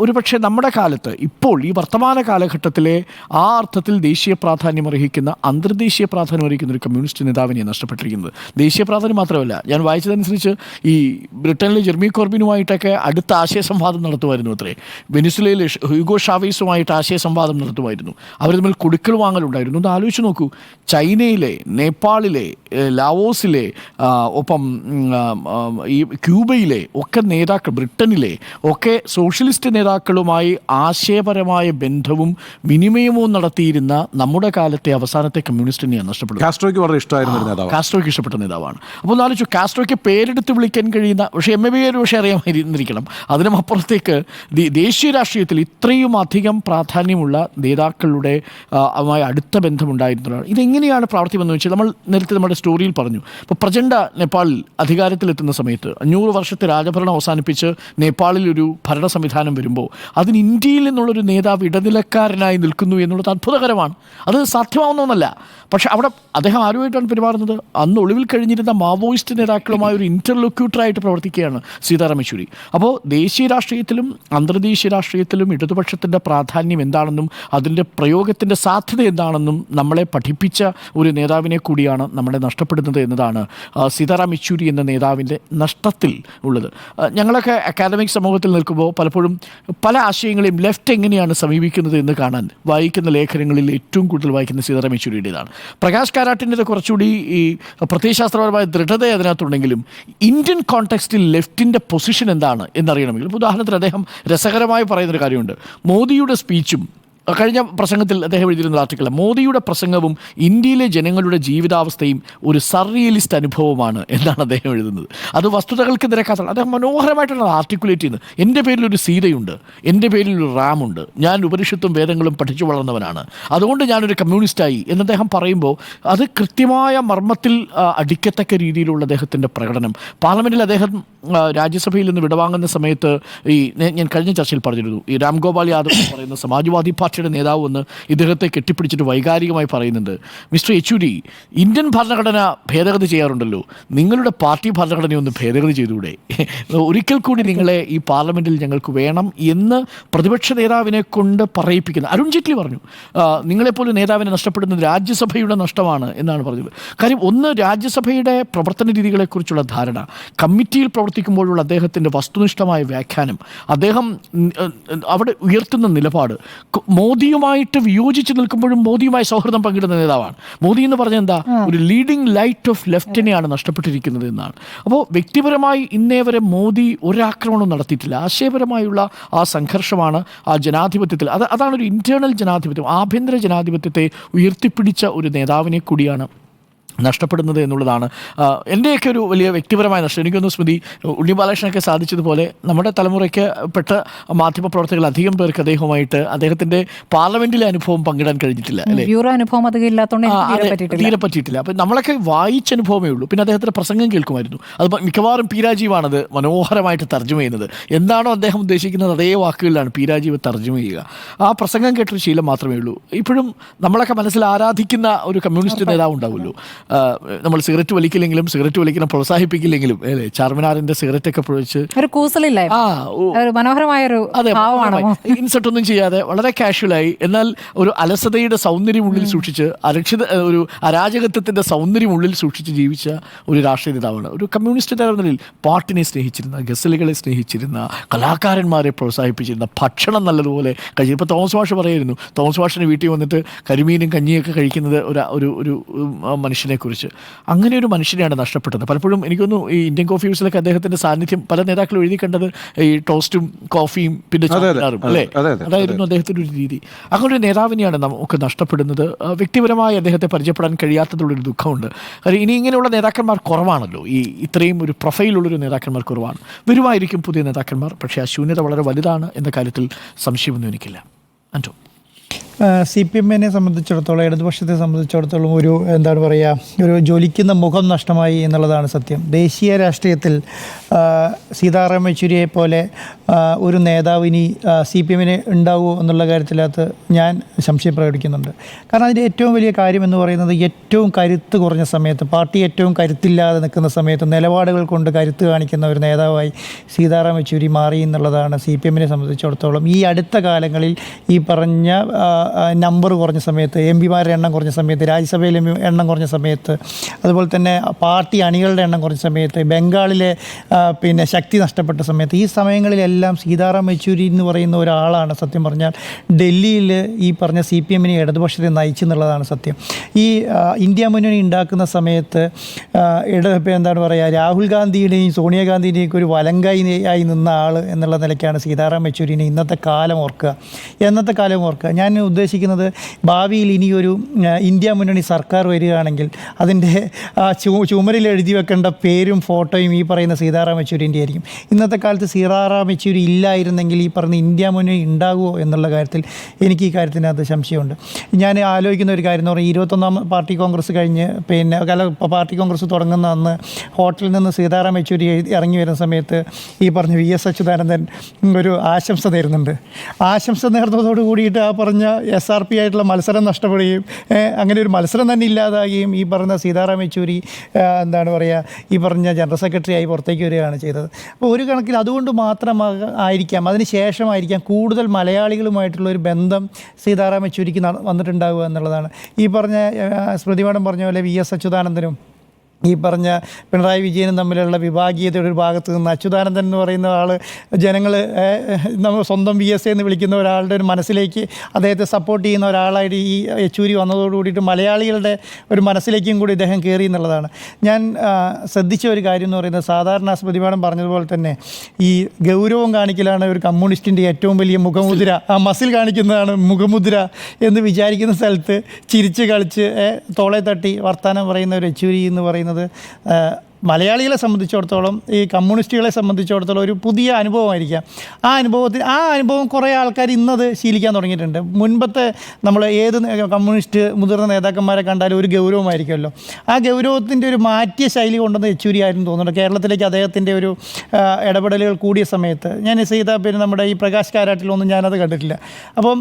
ഒരുപക്ഷെ നമ്മുടെ കാലത്ത് ഇപ്പോൾ ഈ വർത്തമാന കാലഘട്ടത്തിലെ ആ അർത്ഥത്തിൽ ദേശീയ പ്രാധാന്യം അർഹിക്കുന്ന അന്തർദേശീയ പ്രാധാന്യം അർഹിക്കുന്ന ഒരു കമ്മ്യൂണിസ്റ്റ് നേതാവിനെ നഷ്ടപ്പെട്ടിരിക്കുന്നത്. ദേശീയ പ്രാധാന്യം മാത്രമല്ല, ഞാൻ വായിച്ചതനുസരിച്ച് ഈ ബ്രിട്ടനിലെ ജെർമി കോർബിനുമായിട്ടൊക്കെ അടുത്ത ആശയ സംവാദം നടത്തുമായിരുന്നു അത്രേ. വെനിസുലയിലെ ഹ്യൂഗോ ഷാവേസുമായിട്ട് ആശയ സംവാദം നടത്തുമായിരുന്നു. അവർ തമ്മിൽ കൊടുക്കൽ വാങ്ങലുണ്ടായിരുന്നു. ഒന്ന് ആലോചിച്ച് നോക്കൂ, ചൈനയിലെ, നേപ്പാളിലെ, ലാവോസിലെ, ഒപ്പം ഈ ക്യൂബയിലെ ഒക്കെ നേതാക്കൾ, ബ്രിട്ടനിലെ ഒക്കെ സോഷ്യലിസ്റ്റ് നേതാക്കളുമായി ആശയപരമായ ബന്ധവും വിനിമയവും നടത്തിയിരുന്ന നമ്മുടെ കാലത്തെ അവസാനത്തെ കമ്മ്യൂണിസ്റ്റിനെയാണ് നഷ്ടപ്പെടുന്നത്. കാസ്ട്രോയ്ക്ക് വളരെ ഇഷ്ടമായിരുന്ന ഒരു നേതാവ്, കാസ്ട്രോയ്ക്ക് ഇഷ്ടപ്പെട്ട നേതാവാണ്. അപ്പോൾ ആലോചിച്ചു, കാസ്ട്രോയ്ക്ക് പേരെടുത്ത് വിളിക്കാൻ കഴിയുന്ന, പക്ഷേ MAB ഒരു പക്ഷേ അറിയാമായിരുന്നിരിക്കണം, അതിനും അപ്പുറത്തേക്ക് ദേശീയ രാഷ്ട്രീയത്തിൽ ഇത്രയും അധികം പ്രാധാന്യമുള്ള നേതാക്കളുടെ അടുത്ത ബന്ധമുണ്ടായിരുന്നതാണ്. ഇതെങ്ങനെയാണ് പ്രാവർത്തികമെന്ന് വെച്ചാൽ നമ്മൾ നേരത്തെ നമ്മുടെ സ്റ്റോറിയിൽ പറഞ്ഞു. ഇപ്പോൾ പ്രചണ്ഡ നേപ്പാളിൽ അധികാരത്തിലെത്തുന്ന സമയത്ത് 500 വർഷത്തെ രാജഭരണം അവസാനിപ്പിച്ച് നേപ്പാളിൽ ഒരു ഭരണ സംവിധാനം വരുമ്പോൾ അതിന് ഇന്ത്യയിൽ നിന്നുള്ളൊരു നേതാവ് ഇടനിലക്കാരനായി നിൽക്കുന്നു എന്നുള്ളത് അത്ഭുതകരമാണ്. അത് സാധ്യമാവുന്നൊന്നല്ല. പക്ഷേ അവിടെ അദ്ദേഹം ആരുമായിട്ടാണ് പെരുമാറുന്നത്? അന്ന് ഒളിവിൽ കഴിഞ്ഞിരുന്ന മാവോയിസ്റ്റ് നേതാക്കളുമായ ഒരു ഇൻ്റർലൊക്യൂട്ടറായിട്ട് പ്രവർത്തിക്കുകയാണ് സീതാറാം യെച്ചൂരി. അപ്പോൾ ദേശീയ രാഷ്ട്രീയത്തിലും അന്തർദേശീയ രാഷ്ട്രീയത്തിലും ഇടതുപക്ഷത്തിൻ്റെ പ്രാധാന്യം എന്താണെന്നും അതിൻ്റെ പ്രയോഗത്തിൻ്റെ സാധ്യത എന്താണെന്നും നമ്മളെ പഠിപ്പിച്ച ഒരു നേതാവിനെ കൂടിയാണ് നമ്മളെ നഷ്ടപ്പെടുന്നത് എന്നതാണ് സീതാറാം യെച്ചൂരി എന്ന നേതാവിൻ്റെ നഷ്ടത്തിൽ ഉള്ളത്. ഞങ്ങളൊക്കെ അക്കാദമിക് സമൂഹത്തിൽ നിൽക്കുമ്പോൾ പലപ്പോഴും പല ആശയങ്ങളെയും ലെഫ്റ്റ് എങ്ങനെയാണ് സമീപിക്കുന്നത് എന്ന് കാണാൻ വായിക്കുന്ന ലേഖനങ്ങളിൽ ഏറ്റവും കൂടുതൽ വായിക്കുന്ന സീതാറാം യെച്ചൂരിയുടേതാണ്. പ്രകാശ് കാരാട്ടിൻ്റെ കുറച്ചുകൂടി ഈ പ്രത്യയശാസ്ത്രപരമായ ദൃഢത അതിനകത്തുണ്ടെങ്കിലും ഇന്ത്യൻ കോണ്ടെക്സ്റ്റിൽ ലെഫ്റ്റിൻ്റെ പൊസിഷൻ എന്താണ് എന്നറിയണമെങ്കിൽ, ഉദാഹരണത്തിന് അദ്ദേഹം രസകരമായി പറയുന്നൊരു കാര്യമുണ്ട്. മോദിയുടെ സ്പീച്ചും കഴിഞ്ഞ പ്രസംഗത്തിൽ അദ്ദേഹം എഴുതിയിരുന്ന ആർട്ടിക്കിൾ, മോദിയുടെ പ്രസംഗവും ഇന്ത്യയിലെ ജനങ്ങളുടെ ജീവിതാവസ്ഥയും ഒരു സർറിയലിസ്റ്റ് അനുഭവമാണ് എന്നാണ് അദ്ദേഹം എഴുതുന്നത്. അത് വസ്തുതകൾക്ക് നിരക്കാത്ത അദ്ദേഹം മനോഹരമായിട്ടാണ് ആർട്ടിക്കുലേറ്റ് ചെയ്യുന്നത്. എൻ്റെ പേരിലൊരു സീതയുണ്ട്, എൻ്റെ പേരിലൊരു റാമുണ്ട്, ഞാൻ ഉപനിഷത്തും വേദങ്ങളും പഠിച്ചു വളർന്നവനാണ്, അതുകൊണ്ട് ഞാനൊരു കമ്മ്യൂണിസ്റ്റായി എന്ന് അദ്ദേഹം പറയുമ്പോൾ അത് കൃത്യമായ മർമ്മത്തിൽ അടിക്കത്തക്ക രീതിയിലുള്ള അദ്ദേഹത്തിൻ്റെ പ്രകടനം. പാർലമെൻറ്റിൽ അദ്ദേഹം രാജ്യസഭയിൽ നിന്ന് വിടവാങ്ങുന്ന സമയത്ത് ഞാൻ കഴിഞ്ഞ ചർച്ചയിൽ പറഞ്ഞിരുന്നു, ഈ രാം ഗോപാൽ യാദവ് പറയുന്ന സമാജ്വാദി പാർട്ടിയുടെ നേതാവ് എന്ന് ഇദ്ദേഹത്തെ കെട്ടിപ്പിടിച്ചിട്ട് വൈകാരികമായി പറയുന്നുണ്ട്, മിസ്റ്റർ യെച്ചൂരി, ഇന്ത്യൻ ഭരണഘടന ഭേദഗതി ചെയ്യാറുണ്ടല്ലോ, നിങ്ങളുടെ പാർട്ടി ഭരണഘടനയൊന്ന് ഭേദഗതി ചെയ്തുകൂടെ? ഒരിക്കൽ കൂടി നിങ്ങളെ ഈ പാർലമെൻറ്റിൽ ഞങ്ങൾക്ക് വേണം എന്ന് പ്രതിപക്ഷ നേതാവിനെ കൊണ്ട് പറയിപ്പിക്കുന്നത്. അരുൺ ജെയ്റ്റ്ലി പറഞ്ഞു, നിങ്ങളെപ്പോലെ നേതാവിനെ നഷ്ടപ്പെടുന്നത് രാജ്യസഭയുടെ നഷ്ടമാണ് എന്നാണ് പറഞ്ഞത്. കാര്യം ഒന്ന്, രാജ്യസഭയുടെ പ്രവർത്തന രീതികളെക്കുറിച്ചുള്ള ധാരണ, കമ്മിറ്റിയിൽ പ്രവർത്തിക്കുമ്പോഴുള്ള അദ്ദേഹത്തിൻ്റെ വസ്തുനിഷ്ഠമായ വ്യാഖ്യാനം, അദ്ദേഹം അവിടെ ഉയർത്തുന്ന നിലപാട്, മോദിയുമായിട്ട് വിയോജിച്ച് നിൽക്കുമ്പോഴും മോദിയുമായി സൗഹൃദം പങ്കിടുന്ന നേതാവാണ്. മോദി എന്ന് പറഞ്ഞാൽ എന്താ, ഒരു ലീഡിംഗ് ലൈറ്റ് ഓഫ് ലെഫ്റ്റിനെയാണ് നഷ്ടപ്പെട്ടിരിക്കുന്നത് എന്നാണ്. അപ്പോൾ വ്യക്തിപരമായി ഇന്നേ വരെ മോദി ഒരാക്രമണവും നടത്തിയിട്ടില്ല. ആശയപരമായുള്ള ആ സംഘർഷമാണ് ആ ജനാധിപത്യത്തിൽ, അതാണ് ഒരു ഇൻറ്റേർണൽ ജനാധിപത്യം, ആഭ്യന്തര ജനാധിപത്യത്തെ ഉയർത്തിപ്പിടിച്ച ഒരു നേതാവിനെ കൂടിയാണ് നഷ്ടപ്പെടുന്നത് എന്നുള്ളതാണ് എൻ്റെയൊക്കെ ഒരു വലിയ വ്യക്തിപരമായ നഷ്ടം. എനിക്കൊന്ന് സ്മൃതി, ഉണ്ണി ബാലകൃഷ്ണനൊക്കെ സാധിച്ചതുപോലെ നമ്മുടെ തലമുറയ്ക്ക് പെട്ട മാധ്യമപ്രവർത്തകർ അധികം പേർക്ക് അദ്ദേഹവുമായിട്ട് അദ്ദേഹത്തിൻ്റെ പാർലമെൻറ്റിലെ അനുഭവം പങ്കിടാൻ കഴിഞ്ഞിട്ടില്ല, അല്ലേ? ബ്യൂറോ അനുഭവം അത് തീരെ പറ്റിയിട്ടില്ല. അപ്പം നമ്മളൊക്കെ വായിച്ച അനുഭവമേ ഉള്ളൂ. പിന്നെ അദ്ദേഹത്തിൻ്റെ പ്രസംഗം കേൾക്കുമായിരുന്നു. അത് മിക്കവാറും പി രാജീവാണത് മനോഹരമായിട്ട് തർജ്ജമ ചെയ്യുന്നത്. എന്താണോ അദ്ദേഹം ഉദ്ദേശിക്കുന്നത് അതേ വാക്കുകളിലാണ് പി രാജീവ് തർജ്ജമ ചെയ്യുക. ആ പ്രസംഗം കേട്ടൊരു ശീലം മാത്രമേ ഉള്ളൂ. ഇപ്പോഴും നമ്മളൊക്കെ മനസ്സിൽ ആരാധിക്കുന്ന ഒരു കമ്മ്യൂണിസ്റ്റ് നേതാവ് ഉണ്ടാവുമല്ലോ. നമ്മൾ സിഗരറ്റ് വലിക്കില്ലെങ്കിലും സിഗരറ്റ് വലിക്കണം പ്രോത്സാഹിപ്പിക്കില്ലെങ്കിലും അല്ലേ, ചാർമിനാറിന്റെ സിഗരറ്റ് ഒക്കെ പൊഴിച്ച് ഒരു കൂസലില്ലേ, ഒരു മനോഹരമായൊരു ഭാവമാണ്. ഇൻസൾട്ട് ഒന്നും ചെയ്യാതെ വളരെ കാഷ്വലായി, എന്നാൽ ഒരു അലസതയുടെ സൗന്ദര്യം ഉള്ളിൽ സൂക്ഷിച്ച് ഒരു അരാജകത്വത്തിന്റെ സൗന്ദര്യം ഉള്ളിൽ സൂക്ഷിച്ച് ജീവിച്ച ഒരു രാഷ്ട്രീയ നേതാവാണ്. ഒരു കമ്മ്യൂണിസ്റ്റ് നേതാവിനിൽ പാട്ടിനെ സ്നേഹിച്ചിരുന്ന, ഗസലുകളെ സ്നേഹിച്ചിരുന്ന, കലാകാരന്മാരെ പ്രോത്സാഹിപ്പിച്ചിരുന്ന, ഭക്ഷണം നല്ലതുപോലെ കഴിച്ചു. ഇപ്പോൾ തോമസ് മാഷ് പറയായിരുന്നു, തോമസ് മാഷിന് വീട്ടിൽ വന്നിട്ട് കരിമീനും കഞ്ഞിയൊക്കെ കഴിക്കുന്നത് ഒരു മനുഷ്യനെ കുറിച്ച്. അങ്ങനെ ഒരു മനുഷ്യനെയാണ് നഷ്ടപ്പെട്ടത്. പലപ്പോഴും എനിക്കൊന്നു ഈ ഇന്ത്യൻ കോഫി ഹൗസിലൊക്കെ അദ്ദേഹത്തിന്റെ സാന്നിധ്യം പല നേതാക്കളും എഴുതി കണ്ടത് ഈ ടോസ്റ്റും കോഫിയും പിന്നെ ചാർമിനാറും അല്ലേ, അതായിരുന്നു അദ്ദേഹത്തിന്റെ ഒരു രീതി. അങ്ങനെ ഒരു നേതാവിനെയാണ് നമുക്ക് നഷ്ടപ്പെടുന്നത്. വ്യക്തിപരമായി അദ്ദേഹത്തെ പരിചയപ്പെടാൻ കഴിയാത്തതുള്ളൊരു ദുഃഖമുണ്ട്. കാര്യം ഇനി ഇങ്ങനെയുള്ള നേതാക്കന്മാർ കുറവാണല്ലോ, ഈ ഇത്രയും ഒരു പ്രൊഫൈലുള്ളൊരു നേതാക്കന്മാർ കുറവാണ്. വരുമായിരിക്കും പുതിയ നേതാക്കന്മാർ, പക്ഷേ ആ ശൂന്യത വളരെ വലുതാണ് എന്ന കാര്യത്തിൽ സംശയമൊന്നും എനിക്കില്ല. അൻറ്റോ? CPM-നെ സംബന്ധിച്ചിടത്തോളം, ഇടതുപക്ഷത്തെ സംബന്ധിച്ചിടത്തോളം എന്താണ് പറയുക, ഒരു ജ്വലിക്കുന്ന മുഖം നഷ്ടമായി എന്നുള്ളതാണ് സത്യം. ദേശീയ രാഷ്ട്രീയത്തിൽ സീതാറാം യെച്ചൂരിയെ പോലെ ഒരു നേതാവ് ഇനി CPM-ന് ഉണ്ടാവുമോ എന്നുള്ള കാര്യത്തിനകത്ത് ഞാൻ സംശയം പ്രകടിക്കുന്നുണ്ട്. കാരണം അതിൻ്റെ ഏറ്റവും വലിയ കാര്യം എന്ന് പറയുന്നത്, ഏറ്റവും കരുത്ത് കുറഞ്ഞ സമയത്ത്, പാർട്ടി ഏറ്റവും കരുത്തില്ലാതെ നിൽക്കുന്ന സമയത്ത് നിലപാടുകൾ കൊണ്ട് കരുത്ത് കാണിക്കുന്ന ഒരു നേതാവായി സീതാറാം യെച്ചൂരി മാറി എന്നുള്ളതാണ് CPM-നെ സംബന്ധിച്ചിടത്തോളം. ഈ അടുത്ത കാലങ്ങളിൽ ഈ പറഞ്ഞ നമ്പർ കുറഞ്ഞ സമയത്ത്, MP-മാരുടെ എണ്ണം കുറഞ്ഞ സമയത്ത്, രാജ്യസഭയിലെ എണ്ണം കുറഞ്ഞ സമയത്ത്, അതുപോലെ തന്നെ പാർട്ടി അണികളുടെ എണ്ണം കുറഞ്ഞ സമയത്ത്, ബംഗാളിലെ പിന്നെ ശക്തി നഷ്ടപ്പെട്ട സമയത്ത്, ഈ സമയങ്ങളിലെല്ലാം സീതാറാം യെച്ചൂരി എന്ന് പറയുന്ന ഒരാളാണ് സത്യം പറഞ്ഞാൽ ഡൽഹിയിൽ ഈ പറഞ്ഞ CPM-നെ ഇടതുപക്ഷത്തെ നയിച്ചെന്നുള്ളതാണ് സത്യം. ഈ ഇന്ത്യ മുന്നണി ഉണ്ടാക്കുന്ന സമയത്ത് എന്താണ് പറയുക, രാഹുൽ ഗാന്ധിയുടെയും സോണിയാഗാന്ധിയുടെയും ഒരു വലങ്കായി നിന്ന ആൾ എന്നുള്ള നിലയ്ക്കാണ് സീതാറാം യെച്ചൂരിനെ ഇന്നത്തെ കാലം ഓർക്കുക. ഞാൻ ഉദ്ദേശിക്കുന്നത്, ഭാവിയിൽ ഇനിയൊരു ഇന്ത്യ മുന്നണി സർക്കാർ വരികയാണെങ്കിൽ അതിൻ്റെ ചുമരിൽ എഴുതി വെക്കേണ്ട പേരും ഫോട്ടോയും ഈ പറയുന്ന സീതാറാം യെച്ചൂരിൻ്റെ ആയിരിക്കും. ഇന്നത്തെ കാലത്ത് സീതാറാം യെച്ചൂരി ഇല്ലായിരുന്നെങ്കിൽ ഈ പറഞ്ഞ ഇന്ത്യ മുന്നണി ഉണ്ടാകുമോ എന്നുള്ള കാര്യത്തിൽ എനിക്ക് ഈ കാര്യത്തിനകത്ത് സംശയമുണ്ട്. ഞാൻ ആലോചിക്കുന്ന ഒരു കാര്യം എന്ന് പറഞ്ഞാൽ, 21ാം പാർട്ടി കോൺഗ്രസ് കഴിഞ്ഞ് പിന്നെ പാർട്ടി കോൺഗ്രസ് തുടങ്ങുന്ന അന്ന് ഹോട്ടലിൽ നിന്ന് സീതാറാം യെച്ചൂരി ഇറങ്ങി വരുന്ന സമയത്ത് ഈ പറഞ്ഞ VS അച്യുതാനന്ദൻ ഒരു ആശംസ നേരുന്നുണ്ട്. ആശംസ നേർന്നതോട് കൂടിയിട്ട് ആ പറഞ്ഞ SRP ആയിട്ടുള്ള മത്സരം നഷ്ടപ്പെടുകയും അങ്ങനെ ഒരു മത്സരം തന്നെ ഇല്ലാതാകുകയും ഈ പറഞ്ഞ സീതാറാം യെച്ചൂരി എന്താണ് പറയുക, ഈ പറഞ്ഞ ജനറൽ സെക്രട്ടറി ആയി പുറത്തേക്ക് വരികയാണ് ചെയ്തത്. അപ്പോൾ ഒരു കണക്കിൽ അതുകൊണ്ട് മാത്രമായിരിക്കാം, അതിന് ശേഷമായിരിക്കാം കൂടുതൽ മലയാളികളുമായിട്ടുള്ള ഒരു ബന്ധം സീതാറാം യെച്ചൂരിക്ക് വന്നിട്ടുണ്ടാവുക എന്നുള്ളതാണ്. ഈ പറഞ്ഞ സ്മൃതി മാഡം പറഞ്ഞ പോലെ VS അച്യുതാനന്ദനും ഈ പറഞ്ഞ പിണറായി വിജയനും തമ്മിലുള്ള വിഭാഗീയതയുടെ ഒരു ഭാഗത്ത് നിന്ന് അച്യുതാനന്ദൻ എന്ന് പറയുന്ന ആൾ ജനങ്ങൾ നമ്മൾ സ്വന്തം VS എന്ന് വിളിക്കുന്ന ഒരാളുടെ ഒരു മനസ്സിലേക്ക് അദ്ദേഹത്തെ സപ്പോർട്ട് ചെയ്യുന്ന ഒരാളായിട്ട് ഈ യെച്ചൂരി വന്നതോടുകൂടിയിട്ട് മലയാളികളുടെ ഒരു മനസ്സിലേക്കും കൂടി ഇദ്ദേഹം കയറി എന്നുള്ളതാണ്. ഞാൻ ശ്രദ്ധിച്ച ഒരു കാര്യം എന്ന് പറയുന്നത്, സാധാരണ സ്മൃതി മാഡം പറഞ്ഞതുപോലെ തന്നെ ഈ ഗൗരവം കാണിക്കലാണ് ഒരു കമ്മ്യൂണിസ്റ്റിൻ്റെ ഏറ്റവും വലിയ മുഖമുദ്ര, ആ മസിൽ കാണിക്കുന്നതാണ് മുഖമുദ്ര എന്ന് വിചാരിക്കുന്ന സ്ഥലത്ത് ചിരിച്ച് കളിച്ച് തോളെ തട്ടി വർത്തമാനം പറയുന്ന ഒരു യെച്ചൂരി എന്ന് പറയുന്നത് മലയാളികളെ സംബന്ധിച്ചിടത്തോളം, ഈ കമ്മ്യൂണിസ്റ്റുകളെ സംബന്ധിച്ചിടത്തോളം ഒരു പുതിയ അനുഭവമായിരിക്കാം. ആ അനുഭവം കുറേ ആൾക്കാർ ഇന്നത് ശീലിക്കാൻ തുടങ്ങിയിട്ടുണ്ട്. മുൻപത്തെ നമ്മൾ ഏത് കമ്മ്യൂണിസ്റ്റ് മുതിർന്ന നേതാക്കന്മാരെ കണ്ടാലും ഒരു ഗൗരവമായിരിക്കുമല്ലോ. ആ ഗൗരവത്തിൻ്റെ ഒരു മാറ്റിയ ശൈലി കൊണ്ടുവന്ന് യെച്ചൂരി ആയിരുന്നു തോന്നുന്നുണ്ട്. കേരളത്തിലേക്ക് അദ്ദേഹത്തിൻ്റെ ഒരു ഇടപെടലുകൾ കൂടിയ സമയത്ത് ഞാൻ പിന്നെ നമ്മുടെ ഈ പ്രകാശ് കാരാട്ടിലൊന്നും ഞാനത് കണ്ടിട്ടില്ല. അപ്പം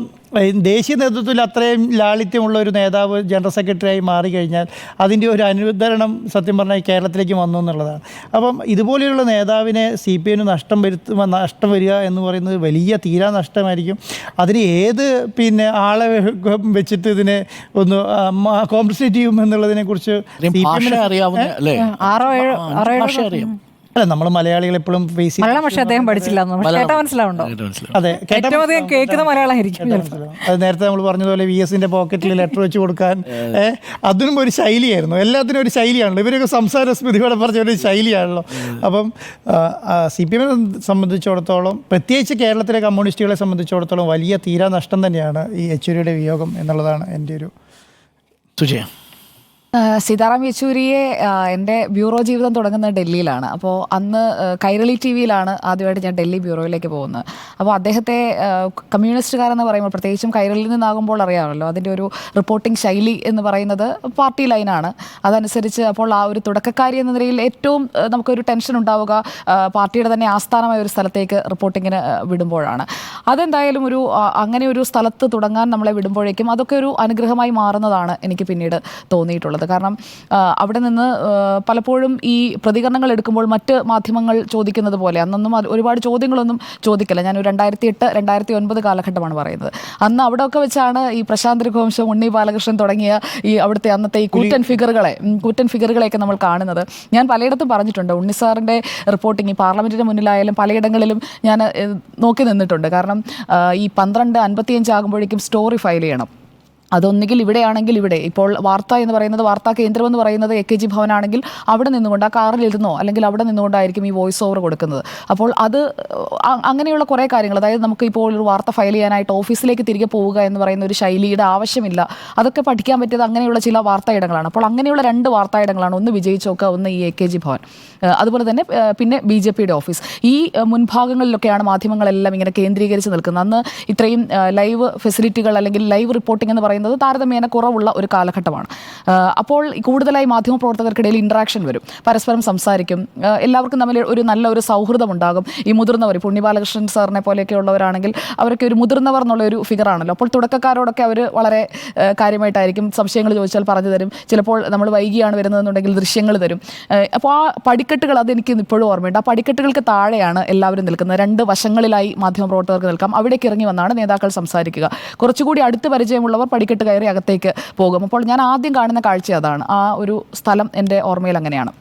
ദേശീയ നേതൃത്വത്തിൽ അത്രയും ലാളിത്യമുള്ള ഒരു നേതാവ് ജനറൽ സെക്രട്ടറിയായി മാറിക്കഴിഞ്ഞാൽ അതിൻ്റെ ഒരു അനുദരണം സത്യം പറഞ്ഞാൽ കേരളത്തിലേക്ക് വന്നു എന്നുള്ളതാണ്. അപ്പം ഇതുപോലെയുള്ള നേതാവിനെ CPM-ന് നഷ്ടം വരിക എന്ന് പറയുന്നത് വലിയ തീരാ നഷ്ടമായിരിക്കും. അതിന് ഏത് പിന്നെ ആളെ വെച്ചിട്ട് ഇതിനെ ഒന്ന് കോമ്പൻസേറ്റ് ചെയ്യും എന്നുള്ളതിനെക്കുറിച്ച് അല്ല, നമ്മൾ മലയാളികൾ എപ്പോഴും ഫേസ് മലയാളം പക്ഷേ അദ്ദേഹം പഠിച്ചില്ല, കേട്ടാ മനസ്സിലാവുണ്ടോ? അതെ, ഏറ്റവും അധികം കേൾക്കുന്ന മലയാളമായിരിക്കും. അത് നേരത്തെ നമ്മൾ പറഞ്ഞതുപോലെ VS-ന്റെ പോക്കറ്റിൽ ലെറ്റർ വെച്ച് കൊടുക്കാൻ അതിനും ഒരു ശൈലിയായിരുന്നു. എല്ലാത്തിനും ഒരു ശൈലിയാണല്ലോ, ഇവരൊക്കെ സംസാര സ്മൃതിയോടെ പറഞ്ഞ ഒരു ശൈലിയാണല്ലോ. അപ്പം CPM-നെ സംബന്ധിച്ചിടത്തോളം, പ്രത്യേകിച്ച് കേരളത്തിലെ കമ്മ്യൂണിസ്റ്റുകളെ സംബന്ധിച്ചിടത്തോളം വലിയ തീരാ നഷ്ടം തന്നെയാണ് ഈ യെച്ചൂരിയുടെ വിയോഗം എന്നുള്ളതാണ് എൻ്റെ ഒരു സുജയ. സീതാറാം യെച്ചൂരിയെ എൻ്റെ ബ്യൂറോ ജീവിതം തുടങ്ങുന്നത് ഡൽഹിയിലാണ്. അപ്പോൾ അന്ന് കൈരളി TV-യിലാണ് ആദ്യമായിട്ട് ഞാൻ ഡൽഹി ബ്യൂറോയിലേക്ക് പോകുന്നത്. അപ്പോൾ അദ്ദേഹത്തെ കമ്മ്യൂണിസ്റ്റുകാരെന്ന് പറയുമ്പോൾ, പ്രത്യേകിച്ചും കൈരളിയിൽ നിന്നാകുമ്പോൾ അറിയാമല്ലോ, അതിൻ്റെ ഒരു റിപ്പോർട്ടിംഗ് ശൈലി എന്ന് പറയുന്നത് പാർട്ടി ലൈനാണ്. അതനുസരിച്ച് അപ്പോൾ ആ ഒരു തുടക്കക്കാരി എന്ന നിലയിൽ ഏറ്റവും നമുക്കൊരു ടെൻഷൻ ഉണ്ടാവുക പാർട്ടിയുടെ തന്നെ ആസ്ഥാനമായ ഒരു സ്ഥലത്തേക്ക് റിപ്പോർട്ടിങ്ങിന് വിടുമ്പോഴാണ്. അതെന്തായാലും അങ്ങനെ ഒരു സ്ഥലത്ത് തുടങ്ങാൻ നമ്മളെ വിടുമ്പോഴേക്കും അതൊക്കെ ഒരു അനുഗ്രഹമായി മാറുന്നതാണ് എനിക്ക് പിന്നീട് തോന്നിയിട്ടുള്ളത്. എന്നുള്ളത്. കാരണം അവിടെ നിന്ന് പലപ്പോഴും ഈ പ്രതികരണങ്ങൾ എടുക്കുമ്പോൾ മറ്റ് മാധ്യമങ്ങൾ ചോദിക്കുന്നത് പോലെ അന്നൊന്നും ഒരുപാട് ചോദ്യങ്ങളൊന്നും ചോദിക്കില്ല. ഞാൻ 2008-2009 കാലഘട്ടമാണ് പറയുന്നത്. അന്ന് അവിടെയൊക്കെ വെച്ചാണ് ഈ പ്രശാന്ത് രഘുവംശം, ഉണ്ണി ബാലകൃഷ്ണൻ തുടങ്ങിയ ഈ അവിടുത്തെ അന്നത്തെ ഈ കൂറ്റൻ ഫിഗറുകളെയൊക്കെ നമ്മൾ കാണുന്നത്. ഞാൻ പലയിടത്തും പറഞ്ഞിട്ടുണ്ട്, ഉണ്ണി സാറിൻ്റെ റിപ്പോർട്ടിങ് ഈ പാർലമെൻറ്റിന് മുന്നിലായാലും പലയിടങ്ങളിലും ഞാൻ നോക്കി നിന്നിട്ടുണ്ട്. കാരണം ഈ 12:55 ആകുമ്പോഴേക്കും സ്റ്റോറി ഫയൽ ചെയ്യണം. അതൊന്നുകിൽ ഇവിടെയാണെങ്കിൽ ഇവിടെ, ഇപ്പോൾ വാർത്ത എന്ന് പറയുന്നത്, വാർത്താ കേന്ദ്രം എന്ന് പറയുന്നത് AKG ഭവനാണെങ്കിൽ അവിടെ നിന്നുകൊണ്ട് ആ കാറിലിരുന്നോ അല്ലെങ്കിൽ അവിടെ നിന്നുകൊണ്ടായിരിക്കും ഈ വോയിസ് ഓവർ കൊടുക്കുന്നത്. അപ്പോൾ അത് അങ്ങനെയുള്ള കുറേ കാര്യങ്ങൾ, അതായത് നമുക്ക് ഇപ്പോൾ ഒരു വാർത്ത ഫയൽ ചെയ്യാനായിട്ട് ഓഫീസിലേക്ക് തിരികെ പോവുക എന്ന് പറയുന്ന ഒരു ശൈലിയുടെ ആവശ്യമില്ല. അതൊക്കെ പഠിക്കാൻ പറ്റിയത് അങ്ങനെയുള്ള ചില വാർത്തായിടങ്ങളാണ്. അപ്പോൾ അങ്ങനെയുള്ള 2 വാർത്തായിടങ്ങളാണ്, ഒന്ന് വിജയിച്ചോക്ക, ഒന്ന് ഈ AKG ഭവൻ. അതുപോലെ തന്നെ പിന്നെ BJPയുടെ ഓഫീസ്. ഈ മുൻഭാഗങ്ങളിലൊക്കെയാണ് മാധ്യമങ്ങളെല്ലാം ഇങ്ങനെ കേന്ദ്രീകരിച്ച് നിൽക്കുന്നത്. അന്ന് ഇത്രയും ലൈവ് ഫെസിലിറ്റികൾ അല്ലെങ്കിൽ ലൈവ് റിപ്പോർട്ടിംഗ് എന്ന് പറയുന്നത് താരതമ്യേന കുറവുള്ള ഒരു കാലഘട്ടമാണ്. അപ്പോൾ കൂടുതലായി മാധ്യമപ്രവർത്തകർക്കിടയിൽ ഇൻട്രാക്ഷൻ വരും, പരസ്പരം സംസാരിക്കും, എല്ലാവർക്കും തമ്മിൽ നല്ല ഒരു സൗഹൃദം ഉണ്ടാകും. ഈ മുതിർന്നവർ, ഇപ്പോൾ ഉണ്ണി ബാലകൃഷ്ണൻ സാറിനെ പോലെയൊക്കെ ഉള്ളവരാണെങ്കിൽ അവരൊക്കെ ഒരു മുതിർന്നവർ എന്നുള്ള ഒരു ഫിഗറാണല്ലോ. അപ്പോൾ തുടക്കക്കാരോടൊക്കെ അവർ വളരെ കാര്യമായിട്ടായിരിക്കും സംശയങ്ങൾ ചോദിച്ചാൽ പറഞ്ഞു തരും. ചിലപ്പോൾ നമ്മൾ വൈകിയാണ് വരുന്നതെന്നുണ്ടെങ്കിൽ ദൃശ്യങ്ങൾ തരും. അപ്പോൾ ആ പടിക്കെട്ടുകൾ, അതെനിക്ക് ഇപ്പോഴും ഓർമ്മയുണ്ട്. ആ പടിക്കെട്ടുകൾക്ക് താഴെയാണ് എല്ലാവരും നിൽക്കുന്നത്. 2 വശങ്ങളിലായി മാധ്യമപ്രവർത്തകർക്ക് നിൽക്കാം. അവിടേക്ക് ഇറങ്ങി വന്നാണ് നേതാക്കൾ സംസാരിക്കുക. കുറച്ചുകൂടി അടുത്ത് പരിചയമുള്ളവർ പടിക്കെട്ട് കയറി അകത്തേക്ക് പോകും. അപ്പോൾ ഞാൻ ആദ്യം കാണുന്ന കാഴ്ച അതാണ്. ആ ഒരു സ്ഥലം എൻ്റെ ഓർമ്മയിൽ അങ്ങനെയാണ്.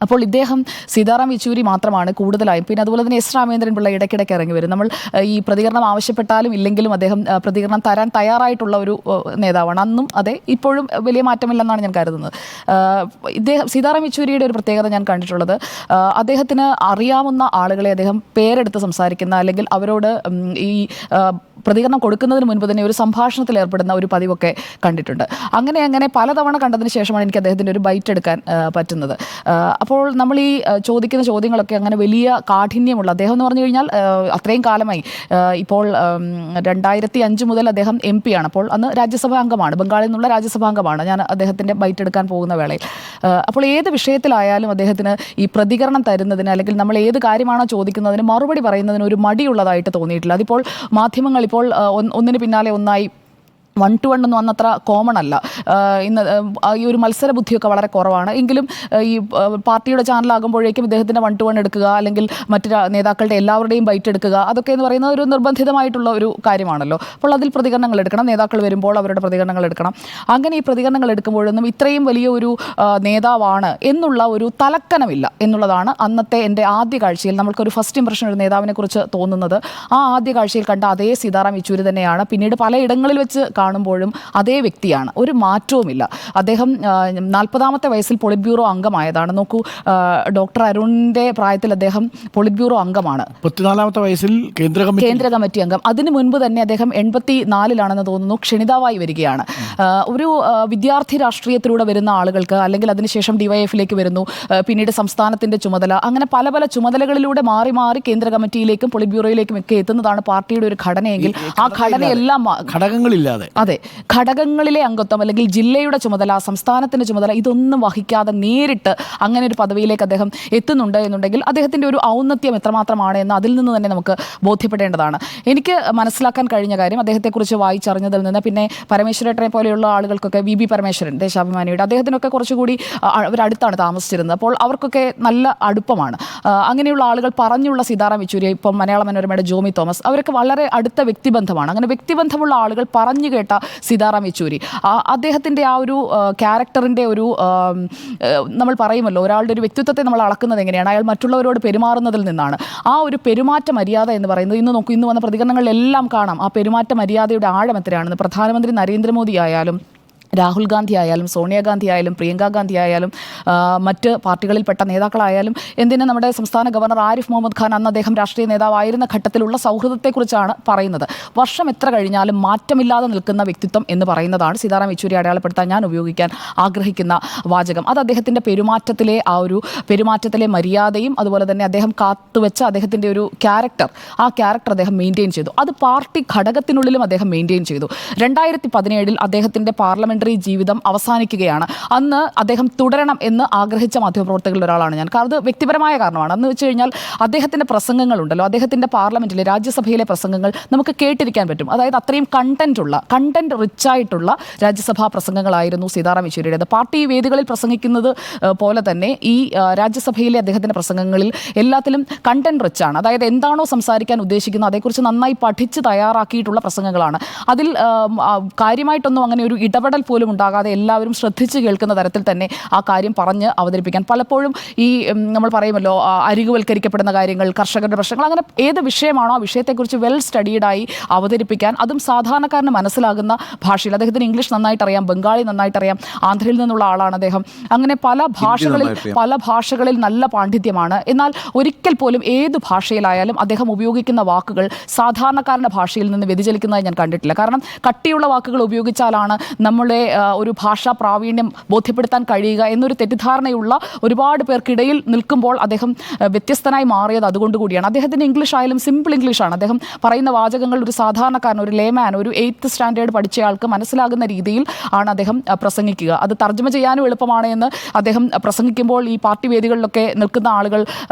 അപ്പോൾ ഇദ്ദേഹം സീതാറാം യെച്ചൂരി മാത്രമാണ് കൂടുതലായും. പിന്നെ അതുപോലെ തന്നെ S രാമചന്ദ്രൻപിള്ള ഇടയ്ക്കിടയ്ക്ക് ഇറങ്ങി വരും. നമ്മൾ ഈ പ്രതികരണം ആവശ്യപ്പെട്ടാലും ഇല്ലെങ്കിലും അദ്ദേഹം പ്രതികരണം തരാൻ തയ്യാറായിട്ടുള്ള ഒരു നേതാവാണ്. അന്നും അതെ, ഇപ്പോഴും വലിയ മാറ്റമില്ലെന്നാണ് ഞാൻ കരുതുന്നത്. സീതാറാം യെച്ചൂരിയുടെ ഒരു പ്രത്യേകത ഞാൻ കണ്ടിട്ടുള്ളത്, അദ്ദേഹത്തിന് അറിയാവുന്ന ആളുകളെ അദ്ദേഹം പേരെടുത്ത് സംസാരിക്കുന്ന, അല്ലെങ്കിൽ അവരോട് ഈ പ്രതികരണം കൊടുക്കുന്നതിന് മുൻപ് തന്നെ ഒരു സംഭാഷണത്തിൽ ഏർപ്പെടുന്ന ഒരു പതിവൊക്കെ കണ്ടിട്ടുണ്ട്. അങ്ങനെ പലതവണ കണ്ടതിന് ശേഷമാണ് എനിക്ക് അദ്ദേഹത്തിൻ്റെ ഒരു ബൈറ്റ് എടുക്കാൻ പറ്റുന്നത്. അപ്പോൾ നമ്മൾ ഈ ചോദിക്കുന്ന ചോദ്യങ്ങളൊക്കെ അങ്ങനെ വലിയ കാഠിന്യമുള്ള, അദ്ദേഹം എന്ന് പറഞ്ഞു കഴിഞ്ഞാൽ അത്രയും കാലമായി, ഇപ്പോൾ 2005 മുതൽ അദ്ദേഹം MP ആണ്. അപ്പോൾ അന്ന് രാജ്യസഭാ അംഗമാണ്, ബംഗാളിൽ നിന്നുള്ള രാജ്യസഭാ അംഗമാണ് ഞാൻ അദ്ദേഹത്തിൻ്റെ ബൈറ്റ് എടുക്കാൻ പോകുന്ന വേളയിൽ. അപ്പോൾ ഏത് വിഷയത്തിലായാലും അദ്ദേഹത്തിന് ഈ പ്രതികരണം തരുന്നതിന്, അല്ലെങ്കിൽ നമ്മൾ ഏത് കാര്യമാണോ ചോദിക്കുന്നതിന് മറുപടി പറയുന്നതിന് ഒരു മടിയുള്ളതായിട്ട് തോന്നിയിട്ടില്ല. അതിപ്പോൾ മാധ്യമങ്ങൾ ഇപ്പോൾ ഒന്നിന് പിന്നാലെ ഒന്നായി 1-to-1 ഒന്നും അന്നത്ര കോമൺ അല്ല. ഇന്ന് ഈ ഒരു മത്സര ബുദ്ധിയൊക്കെ വളരെ കുറവാണ്. എങ്കിലും ഈ പാർട്ടിയുടെ ചാനലാകുമ്പോഴേക്കും ഇദ്ദേഹത്തിൻ്റെ 1-to-1 എടുക്കുക, അല്ലെങ്കിൽ മറ്റു നേതാക്കളുടെ എല്ലാവരുടെയും ബൈറ്റ് എടുക്കുക, അതൊക്കെ എന്ന് പറയുന്നത് ഒരു നിർബന്ധിതമായിട്ടുള്ള ഒരു കാര്യമാണല്ലോ. അപ്പോൾ അതിൽ പ്രതികരണങ്ങൾ എടുക്കണം, നേതാക്കൾ വരുമ്പോൾ അവരുടെ പ്രതികരണങ്ങൾ എടുക്കണം. അങ്ങനെ ഈ പ്രതികരണങ്ങൾ എടുക്കുമ്പോഴൊന്നും ഇത്രയും വലിയ ഒരു നേതാവാണ് എന്നുള്ള ഒരു തലക്കനമില്ല എന്നുള്ളതാണ് അന്നത്തെ എൻ്റെ ആദ്യ കാഴ്ചയിൽ, നമ്മൾക്കൊരു ഫസ്റ്റ് ഇംപ്രഷൻ ഒരു നേതാവിനെ കുറിച്ച് തോന്നുന്നത്. ആ ആദ്യ കാഴ്ചയിൽ കണ്ട അതേ സീതാറാം യെച്ചൂരി തന്നെയാണ് പിന്നീട് പലയിടങ്ങളിൽ വെച്ച് കാണുമ്പോഴും അതേ വ്യക്തിയാണ്, ഒരു മാറ്റവുമില്ല. അദ്ദേഹം 40ാമത്തെ വയസ്സിൽ പൊളിറ്റ് ബ്യൂറോ അംഗമായതാണ്. നോക്കൂ, ഡോക്ടർ അരുണിന്റെ പ്രായത്തിൽ അദ്ദേഹം പൊളിറ്റ് ബ്യൂറോ അംഗമാണ്. 34ാമത്തെ വയസ്സിൽ കേന്ദ്ര കമ്മിറ്റി അംഗം. അതിനു മുൻപ് തന്നെ അദ്ദേഹം 84-ലാണെന്ന് തോന്നുന്നു ക്ഷണിതാവായി വരികയാണ്. ഒരു വിദ്യാർത്ഥി രാഷ്ട്രീയത്തിലൂടെ വരുന്ന ആളുകൾക്ക്, അല്ലെങ്കിൽ അതിനുശേഷം DYF-ലേക്ക് വരുന്നു, പിന്നീട് സംസ്ഥാനത്തിന്റെ ചുമതല, അങ്ങനെ പല പല ചുമതലകളിലൂടെ മാറി മാറി കേന്ദ്ര കമ്മിറ്റിയിലേക്കും പൊളിറ്റ് ബ്യൂറോയിലേക്കും ഒക്കെ എത്തുന്നതാണ് പാർട്ടിയുടെ ഒരു ഘടനയെങ്കിൽ ആ ഘടനയെല്ലാം ഘടകങ്ങളില്ലാതെ, അതെ, ഘടകങ്ങളിലെ അംഗത്വം അല്ലെങ്കിൽ ജില്ലയുടെ ചുമതല, സംസ്ഥാനത്തിന്റെ ചുമതല, ഇതൊന്നും വഹിക്കാതെ നേരിട്ട് അങ്ങനെ ഒരു പദവിയിലേക്ക് അദ്ദേഹം എത്തുന്നുണ്ട് എന്നുണ്ടെങ്കിൽ അദ്ദേഹത്തിന്റെ ഒരു ഔന്നത്യം എത്രമാത്രമാണ് എന്ന് അതിൽ നിന്ന് തന്നെ നമുക്ക് ബോധ്യപ്പെടേണ്ടതാണ്. എനിക്ക് മനസ്സിലാക്കാൻ കഴിഞ്ഞ കാര്യം, അദ്ദേഹത്തെക്കുറിച്ച് വായിച്ചറിഞ്ഞതിൽ നിന്ന്, പിന്നെ പരമേശ്വരേട്ടനെ പോലെയുള്ള ആളുകൾക്കൊക്കെ, VB പരമേശ്വരൻ ദേശാഭിമാനിയുടെ, അദ്ദേഹത്തിനൊക്കെ കുറച്ചുകൂടി അവരടുത്താണ് താമസിച്ചിരുന്നത്. അപ്പോൾ അവർക്കൊക്കെ നല്ല അടുപ്പമാണ്. അങ്ങനെയുള്ള ആളുകൾ പറഞ്ഞുള്ള സീതാറാം യെച്ചൂരി, ഇപ്പം മലയാള മനോരമയുടെ ജോമി തോമസ്, അവരൊക്കെ വളരെ അടുത്ത വ്യക്തിബന്ധമാണ്. അങ്ങനെ വ്യക്തിബന്ധമുള്ള ആളുകൾ പറഞ്ഞു കേട്ട സീതാറാം യെച്ചൂരി, അദ്ദേഹത്തിൻ്റെ ആ ഒരു ക്യാരക്ടറിൻ്റെ ഒരു, നമ്മൾ പറയുമല്ലോ ഒരാളുടെ ഒരു വ്യക്തിത്വത്തെ നമ്മൾ അളക്കുന്നത് എങ്ങനെയാണ്, അയാൾ മറ്റുള്ളവരോട് പെരുമാറുന്നതിൽ നിന്നാണ്. ആ ഒരു പെരുമാറ്റ മര്യാദ എന്ന് പറയുന്നത് ഇന്ന് നോക്കൂ, ഇന്ന് വന്ന പ്രതികരണങ്ങളിലെല്ലാം കാണാം ആ പെരുമാറ്റ മര്യാദയുടെ ആഴം എത്രയാണെന്ന്. പ്രധാനമന്ത്രി നരേന്ദ്രമോദി ആയാലും, രാഹുൽ ഗാന്ധി ആയാലും, സോണിയാഗാന്ധി ആയാലും, പ്രിയങ്ക ഗാന്ധി ആയാലും, മറ്റ് പാർട്ടികളിൽപ്പെട്ട നേതാക്കളായാലും, എന്തിന് നമ്മുടെ സംസ്ഥാന ഗവർണർ ആരിഫ് മുഹമ്മദ് ഖാൻ, അന്ന് അദ്ദേഹം രാഷ്ട്രീയ നേതാവായിരുന്ന ഘട്ടത്തിലുള്ള സൗഹൃദത്തെക്കുറിച്ചാണ് പറയുന്നത്. വർഷം എത്ര കഴിഞ്ഞാലും മാറ്റമില്ലാതെ നിൽക്കുന്ന വ്യക്തിത്വം എന്ന് പറയുന്നതാണ് സീതാറാം യെച്ചൂരി അടയാളപ്പെടുത്താൻ ഞാൻ ഉപയോഗിക്കാൻ ആഗ്രഹിക്കുന്ന വാചകം. അത് അദ്ദേഹത്തിൻ്റെ പെരുമാറ്റത്തിലെ ആ ഒരു പെരുമാറ്റത്തിലെ മര്യാദയും, അതുപോലെ തന്നെ അദ്ദേഹം കാത്തുവെച്ച അദ്ദേഹത്തിൻ്റെ ഒരു ക്യാരക്ടർ, ആ ക്യാരക്ടർ അദ്ദേഹം മെയിൻറ്റെയിൻ ചെയ്തു. അത് പാർട്ടി ഘടകത്തിനുള്ളിലും അദ്ദേഹം മെയിൻറ്റെയിൻ ചെയ്തു. 2017 അദ്ദേഹത്തിൻ്റെ പാർലമെൻ്ററി മുഖ്യമന്ത്രി ജീവിതം അവസാനിക്കുകയാണ്. അന്ന് അദ്ദേഹം തുടരണം എന്ന് ആഗ്രഹിച്ച മാധ്യമപ്രവർത്തകരിൽ ഒരാളാണ് ഞാൻ. അത് വ്യക്തിപരമായ കാരണമാണ്. അന്ന് വെച്ച് കഴിഞ്ഞാൽ അദ്ദേഹത്തിൻ്റെ പ്രസംഗങ്ങളുണ്ടല്ലോ, അദ്ദേഹത്തിൻ്റെ പാർലമെൻറ്റിലെ രാജ്യസഭയിലെ പ്രസംഗങ്ങൾ നമുക്ക് കേട്ടിരിക്കാൻ പറ്റും. അതായത് അത്രയും കണ്ടന്റ് റിച്ച് ആയിട്ടുള്ള രാജ്യസഭാ പ്രസംഗങ്ങളായിരുന്നു സീതാറാം യെച്ചൂരിയുടേത്. പാർട്ടി വേദികളിൽ പ്രസംഗിക്കുന്നത് പോലെ തന്നെ ഈ രാജ്യസഭയിലെ അദ്ദേഹത്തിൻ്റെ പ്രസംഗങ്ങളിൽ എല്ലാത്തിലും കണ്ടന്റ് റിച്ച് ആണ്. അതായത് എന്താണോ സംസാരിക്കാൻ ഉദ്ദേശിക്കുന്നത് അതേക്കുറിച്ച് നന്നായി പഠിച്ച് തയ്യാറാക്കിയിട്ടുള്ള പ്രസംഗങ്ങളാണ്. അതിൽ കാര്യമായിട്ടൊന്നും അങ്ങനെ ഒരു ഇടപെടൽ പോലും ഉണ്ടാകാതെ എല്ലാവരും ശ്രദ്ധിച്ച് കേൾക്കുന്ന തരത്തിൽ തന്നെ ആ കാര്യം പറഞ്ഞ് അവതരിപ്പിക്കാൻ. പലപ്പോഴും ഈ നമ്മൾ പറയുമല്ലോ അരികുവൽക്കരിക്കപ്പെടുന്ന കാര്യങ്ങൾ, കർഷകരുടെ പ്രശ്നങ്ങൾ, അങ്ങനെ ഏത് വിഷയമാണോ ആ വിഷയത്തെക്കുറിച്ച് വെൽ സ്റ്റഡീഡായി അവതരിപ്പിക്കാൻ, അതും സാധാരണക്കാരന് മനസ്സിലാകുന്ന ഭാഷയിൽ. അദ്ദേഹത്തിന് ഇംഗ്ലീഷ് നന്നായിട്ട് അറിയാം, ബംഗാളി നന്നായിട്ട് അറിയാം, ആന്ധ്രയിൽ നിന്നുള്ള ആളാണ് അദ്ദേഹം. അങ്ങനെ പല ഭാഷകളിൽ നല്ല പാണ്ഡിത്യമാണ്. എന്നാൽ ഒരിക്കൽ പോലും ഏത് ഭാഷയിലായാലും അദ്ദേഹം ഉപയോഗിക്കുന്ന വാക്കുകൾ സാധാരണക്കാരൻ്റെ ഭാഷയിൽ നിന്ന് വ്യതിചലിക്കുന്നതായി ഞാൻ കണ്ടിട്ടില്ല. കാരണം കട്ടിയുള്ള വാക്കുകൾ ഉപയോഗിച്ചാലാണ് നമ്മളെ ഒരു ഭാഷാ പ്രാവീണ്യം ബോധ്യപ്പെടുത്താൻ കഴിയുക എന്നൊരു തെറ്റിദ്ധാരണയുള്ള ഒരുപാട് പേർക്കിടയിൽ നിൽക്കുമ്പോൾ അദ്ദേഹം വ്യത്യസ്തനായി മാറിയത് അതുകൊണ്ട് കൂടിയാണ്. അദ്ദേഹത്തിൻ്റെ ഇംഗ്ലീഷ് ആയാലും സിമ്പിൾ ഇംഗ്ലീഷാണ്. അദ്ദേഹം പറയുന്ന വാചകങ്ങൾ ഒരു സാധാരണക്കാരൻ, ഒരു ലേമാൻ, ഒരു 8th സ്റ്റാൻഡേർഡ് പഠിച്ചയാൾക്ക് മനസ്സിലാകുന്ന രീതിയിൽ ആണ് അദ്ദേഹം പ്രസംഗിക്കുക. അത് തർജ്ജമ ചെയ്യാനും എളുപ്പമാണ് എന്ന് അദ്ദേഹം പ്രസംഗിക്കുമ്പോൾ ഈ പാർട്ടി വേദികളിലൊക്കെ നിൽക്കുന്ന ആളുകൾ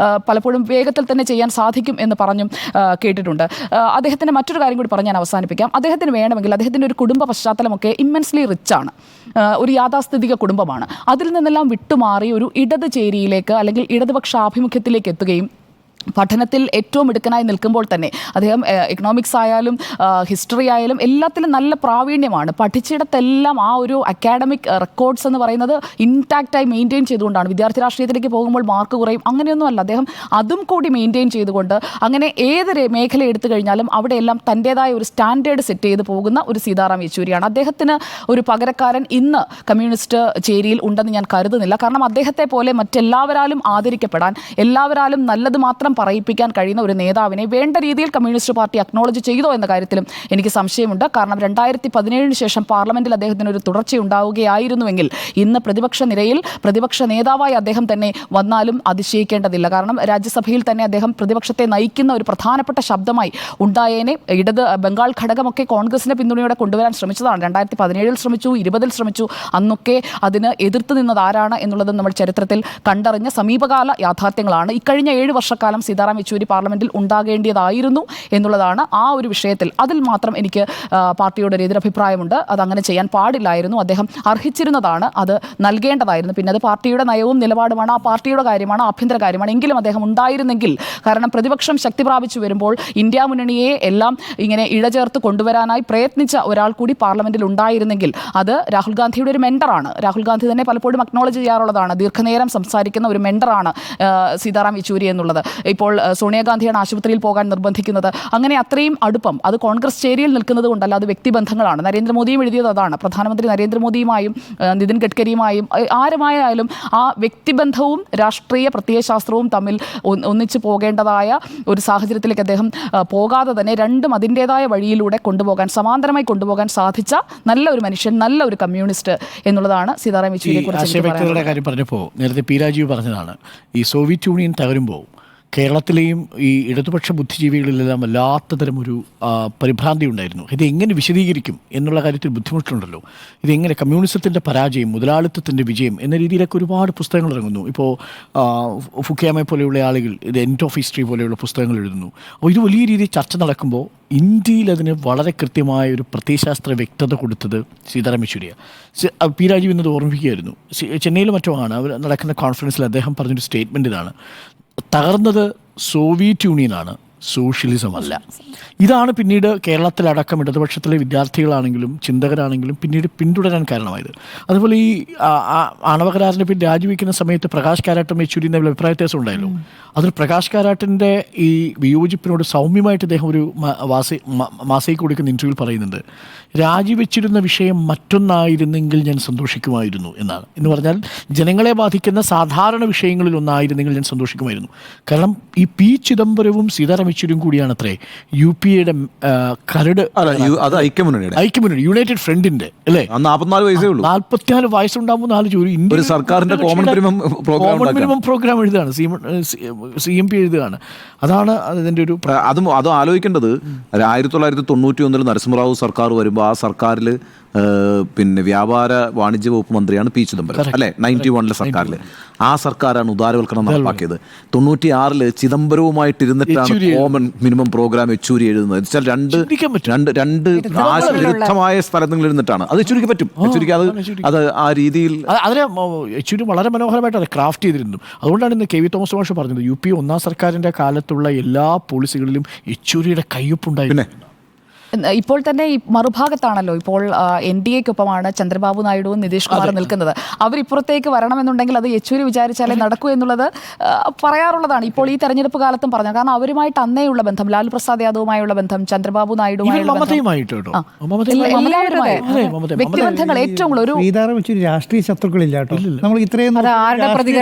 പലപ്പോഴും വേഗത്തിൽ തന്നെ ചെയ്യാൻ സാധിക്കും എന്ന് പറഞ്ഞും കേട്ടിട്ടുണ്ട്. അദ്ദേഹത്തിൻ്റെ മറ്റൊരു കാര്യം കൂടി പറഞ്ഞ് ഞാൻ അവസാനിപ്പിക്കാം. അദ്ദേഹത്തിന് വേണമെങ്കിൽ അദ്ദേഹത്തിൻ്റെ ഒരു കുടുംബ പശ്ചാത്തലമൊക്കെ ഇമ്മൻസ്ലി റിച്ചാണ്, ഒരു യാഥാസ്ഥിതിക കുടുംബമാണ്. അതിൽ നിന്നെല്ലാം വിട്ടുമാറി ഒരു ഇടത് ചേരിയിലേക്ക് അല്ലെങ്കിൽ ഇടതുപക്ഷ ആഭിമുഖ്യത്തിലേക്ക് എത്തുകയും പഠനത്തിൽ ഏറ്റവും മിടുക്കനായി നിൽക്കുമ്പോൾ തന്നെ അദ്ദേഹം എക്കണോമിക്സ് ആയാലും ഹിസ്റ്ററി ആയാലും എല്ലാത്തിലും നല്ല പ്രാവീണ്യമാണ്. പഠിച്ചിടത്തെല്ലാം ആ ഒരു അക്കാഡമിക് റെക്കോർഡ്സ് എന്ന് പറയുന്നത് ഇൻടാക്റ്റായി മെയിൻറ്റെയിൻ ചെയ്തുകൊണ്ടാണ്. വിദ്യാർത്ഥി രാഷ്ട്രീയത്തിലേക്ക് പോകുമ്പോൾ മാർക്ക് കുറയും, അങ്ങനെയൊന്നുമല്ല. അദ്ദേഹം അതും കൂടി മെയിൻറ്റെയിൻ ചെയ്തുകൊണ്ട് അങ്ങനെ ഏത് മേഖല എടുത്തു കഴിഞ്ഞാലും അവിടെയെല്ലാം തൻ്റേതായ ഒരു സ്റ്റാൻഡേർഡ് സെറ്റ് ചെയ്ത് പോകുന്ന ഒരു സീതാറാം യെച്ചൂരിയാണ്. അദ്ദേഹത്തിന് ഒരു പകരക്കാരൻ ഇന്ന് കമ്മ്യൂണിസ്റ്റ് ചേരിയിൽ ഉണ്ടെന്ന് ഞാൻ കരുതുന്നില്ല. കാരണം അദ്ദേഹത്തെ പോലെ മറ്റെല്ലാവരാലും ആദരിക്കപ്പെടാൻ, എല്ലാവരാലും നല്ലത് മാത്രം പറയിപ്പിക്കാൻ കഴിയുന്ന ഒരു നേതാവിനെ വേണ്ട രീതിയിൽ കമ്മ്യൂണിസ്റ്റ് പാർട്ടി അക്നോളജ് ചെയ്തോ എന്ന കാര്യത്തിലും എനിക്ക് സംശയമുണ്ട്. കാരണം 2017 ശേഷം പാർലമെന്റിൽ അദ്ദേഹത്തിന് ഒരു തുടർച്ചയുണ്ടാവുകയായിരുന്നുവെങ്കിൽ ഇന്ന് പ്രതിപക്ഷ നിരയിൽ പ്രതിപക്ഷ നേതാവായി അദ്ദേഹം തന്നെ വന്നാലും അതിശയിക്കേണ്ടതില്ല. കാരണം രാജ്യസഭയിൽ തന്നെ അദ്ദേഹം പ്രതിപക്ഷത്തെ നയിക്കുന്ന ഒരു പ്രധാനപ്പെട്ട ശബ്ദമായി ഉണ്ടായേനെ. ബംഗാൾ ഘടകമൊക്കെ കോൺഗ്രസിന്റെ പിന്തുണയോടെ കൊണ്ടുവരാൻ ശ്രമിച്ചതാണ്. 2017 ശ്രമിച്ചു, 20 ശ്രമിച്ചു. അന്നൊക്കെ അതിന് എതിർത്ത് നിന്നത് ആരാണ് എന്നുള്ളത് നമ്മൾ ചരിത്രത്തിൽ കണ്ടറിഞ്ഞ സമീപകാല യാഥാർത്ഥ്യങ്ങളാണ്. ഇക്കഴിഞ്ഞ 7 വർഷക്കാലം സീതാറാം യെച്ചൂരി പാർലമെന്റിൽ ഉണ്ടാകേണ്ടതായിരുന്നു എന്നുള്ളതാണ് ആ ഒരു വിഷയത്തിൽ. അതിൽ മാത്രം എനിക്ക് പാർട്ടിയോട് ഒരു എതിരഭിപ്രായമുണ്ട്. അതങ്ങനെ ചെയ്യാൻ പാടില്ലായിരുന്നു. അദ്ദേഹം അർഹിച്ചിരുന്നതാണ്, അത് നൽകേണ്ടതായിരുന്നു. പിന്നെ അത് പാർട്ടിയുടെ നയവും നിലപാടുമാണ്, ആ പാർട്ടിയുടെ കാര്യമാണ്, ആഭ്യന്തര കാര്യമാണ്. എങ്കിലും അദ്ദേഹം ഉണ്ടായിരുന്നെങ്കിൽ, കാരണം പ്രതിപക്ഷം ശക്തി പ്രാപിച്ചു വരുമ്പോൾ ഇന്ത്യ മുന്നണിയെ എല്ലാം ഇങ്ങനെ ഇഴചേർത്ത് കൊണ്ടുവരാനായി പ്രയത്നിച്ച ഒരാൾ കൂടി പാർലമെന്റിൽ ഉണ്ടായിരുന്നെങ്കിൽ അത് രാഹുൽ ഗാന്ധിയുടെ ഒരു മെൻഡറാണ്. രാഹുൽ ഗാന്ധി തന്നെ പലപ്പോഴും അക്നോളജ് ചെയ്യാറുള്ളതാണ്. ദീർഘനേരം സംസാരിക്കുന്ന ഒരു മെൻഡറാണ് സീതാറാം യെച്ചൂരി എന്നുള്ളത്. ഇപ്പോൾ സോണിയാഗാന്ധിയാണ് ആശുപത്രിയിൽ പോകാൻ നിർബന്ധിക്കുന്നത്. അങ്ങനെ അത്രയും അടുപ്പം അത് കോൺഗ്രസ് ചേരിയിൽ നിൽക്കുന്നത് കൊണ്ടല്ല, അത് വ്യക്തിബന്ധങ്ങളാണ്. നരേന്ദ്രമോദിയും എഴുതിയത് അതാണ്. പ്രധാനമന്ത്രി നരേന്ദ്രമോദിയുമായും നിതിൻ ഗഡ്കരിയുമായും ആരുമായാലും ആ വ്യക്തിബന്ധവും രാഷ്ട്രീയ പ്രത്യയശാസ്ത്രവും തമ്മിൽ ഒന്നിച്ചു പോകേണ്ടതായ ഒരു സാഹചര്യത്തിലേക്ക് അദ്ദേഹം പോകാതെ തന്നെ രണ്ടും അതിൻ്റെതായ വഴിയിലൂടെ കൊണ്ടുപോകാൻ, സമാന്തരമായി കൊണ്ടുപോകാൻ സാധിച്ച നല്ല ഒരു മനുഷ്യൻ, നല്ല ഒരു കമ്മ്യൂണിസ്റ്റ് എന്നുള്ളതാണ് സീതാറാം യെച്ചൂരിയെ കുറിച്ച് കാര്യം പറഞ്ഞപ്പോൾ നേരത്തെ പി രാജീവ് പറഞ്ഞതാണ്. ഈ സോവിയറ്റ് യൂണിയൻ തകരുമ്പോൾ കേരളത്തിലെയും ഈ ഇടതുപക്ഷ ബുദ്ധിജീവികളിലെല്ലാം വല്ലാത്തതരം ഒരു പരിഭ്രാന്തി ഉണ്ടായിരുന്നു. ഇത് എങ്ങനെ വിശദീകരിക്കും എന്നുള്ള കാര്യത്തിൽ ബുദ്ധിമുട്ടുണ്ടല്ലോ. ഇതെങ്ങനെ കമ്മ്യൂണിസത്തിൻ്റെ പരാജയം, മുതലാളിത്തത്തിൻ്റെ വിജയം എന്ന രീതിയിലൊക്കെ ഒരുപാട് പുസ്തകങ്ങൾ ഇറങ്ങുന്നു. ഇപ്പോൾ ഫുക്കയാമയെ പോലെയുള്ള ആളുകൾ ഇത് എൻഡ് ഓഫ് ഹിസ്റ്ററി പോലെയുള്ള പുസ്തകങ്ങൾ എഴുതുന്നു. അപ്പോൾ ഇത് വലിയ രീതിയിൽ ചർച്ച നടക്കുമ്പോൾ ഇന്ത്യയിൽ അതിന് വളരെ കൃത്യമായ ഒരു പ്രത്യയശാസ്ത്ര വ്യക്തത കൊടുത്തത് സീതാറാം യെച്ചൂരിയാണ്. പി രാജീവ് എന്നത് ഓർമ്മിപ്പിക്കുകയായിരുന്നു. ചെന്നൈയിൽ മറ്റോ ആണ് അവർ നടക്കുന്ന കോൺഫറൻസിൽ അദ്ദേഹം പറഞ്ഞൊരു സ്റ്റേറ്റ്മെൻറ്റ് ഇതാണ്: തകർന്നത് സോവിയറ്റ് യൂണിയനാണ്, സോഷ്യലിസം അല്ല. ഇതാണ് പിന്നീട് കേരളത്തിലടക്കം ഇടതുപക്ഷത്തിലെ വിദ്യാർത്ഥികളാണെങ്കിലും ചിന്തകരാണെങ്കിലും പിന്നീട് പിന്തുടരാൻ കാരണമായത്. അതുപോലെ ഈ ആണവകരാറിനെ പിന്നെ രാജിവെക്കുന്ന സമയത്ത് പ്രകാശ് കാരാട്ടും യെച്ചൂരി തമ്മിൽ അഭിപ്രായ വ്യത്യാസം ഉണ്ടായല്ലോ. അതിൽ പ്രകാശ് കാരാട്ടിൻ്റെ ഈ വിയോജിപ്പിനോട് സൗമ്യമായിട്ട് അദ്ദേഹം ഒരു മാസയ്ക്ക് കൊടുക്കുന്ന ഇൻ്റർവ്യൂവിൽ പറയുന്നുണ്ട്, രാജിവെച്ചിരുന്ന വിഷയം മറ്റൊന്നായിരുന്നെങ്കിൽ ഞാൻ സന്തോഷിക്കുമായിരുന്നു എന്നാണ്. എന്ന് പറഞ്ഞാൽ ജനങ്ങളെ ബാധിക്കുന്ന സാധാരണ വിഷയങ്ങളിൽ ഒന്നായിരുന്നെങ്കിൽ ഞാൻ സന്തോഷിക്കുമായിരുന്നു. കാരണം ഈ പി ചിദംബരവും സീതാറാം യെച്ചൂരിയും കൂടിയാണ് അത്രേ UPA-യുടെ കരട്, അത് ഐക്യമുന്നണി യുണൈറ്റഡ് ഫ്രണ്ടിന്റെ അല്ലേ. 44 വയസ്സേ ഉള്ളൂ. 44 വയസ്സുണ്ടാകുമ്പോൾ 4 ജോലി ഒരു സർക്കാരിന്റെ കോമൺ മിനിമം പ്രോഗ്രാം എഴുതുകയാണ്, CMP എഴുതുകയാണ്. അതാണ് അതിൻ്റെ ഒരു അത് ആലോചിക്കേണ്ടത്. 1991 നരസിംഹറാവു സർക്കാർ വരുമ്പോൾ ആ സർക്കാരിൽ പിന്നെ വ്യാപാര വാണിജ്യ വകുപ്പ് മന്ത്രിയാണ് പി ചിദംബരം അല്ലെ 91 സർക്കാരിൽ. ആ സർക്കാരാണ് ഉദാരവൽക്കരണം നടപ്പാക്കിയത്. 96 ചിദംബരവുമായിട്ടിരുന്നിട്ടാണ് കോമൺ മിനിമം പ്രോഗ്രാം യെച്ചൂരി എഴുതുന്നത്. വെച്ചാൽ രണ്ട് വിരുദ്ധമായ സ്ഥലങ്ങളിൽ ഇരുന്നിട്ടാണ് അത് യെച്ചൂരിക്ക് പറ്റും. യെച്ചൂരിക്ക് അത് ആ രീതിയിൽ അതിനെ യെച്ചൂരി വളരെ മനോഹരമായിട്ട് അത് ക്രാഫ്റ്റ് ചെയ്തിരുന്നു. അതുകൊണ്ടാണ് ഇന്ന് KV തോമസ് മാഷ് പറഞ്ഞത് UP ഒന്നാം സർക്കാരിന്റെ കാലത്തുള്ള എല്ലാ പോളിസികളിലും യെച്ചൂരിയുടെ കയ്യൊപ്പുണ്ടായിരുന്നു. ഇപ്പോൾ തന്നെ ഈ മറുഭാഗത്താണല്ലോ ഇപ്പോൾ NDAക്കൊപ്പമാണ് ചന്ദ്രബാബു നായിഡുവും നിതീഷ് കുമാറും നിൽക്കുന്നത്. അവരിപ്പുറത്തേക്ക് വരണമെന്നുണ്ടെങ്കിൽ അത് യെച്ചൂരി വിചാരിച്ചാലേ നടക്കൂ എന്നുള്ളത് പറയാറുള്ളതാണ്. ഇപ്പോൾ ഈ തെരഞ്ഞെടുപ്പ് കാലത്തും പറഞ്ഞു. കാരണം അവരുമായിട്ട് അന്നേയുള്ള ബന്ധം, ലാലു പ്രസാദ് യാദവുമായുള്ള ബന്ധം, ചന്ദ്രബാബു നായിഡുമായുള്ള വ്യക്തിബന്ധങ്ങൾ ഏറ്റവും കൂടുതൽ ഒരു സീതാറാം യെച്ചൂരി രാഷ്ട്രീയ ശത്രുക്കളില്ല കേട്ടോ. നമ്മൾ ഇത്രയും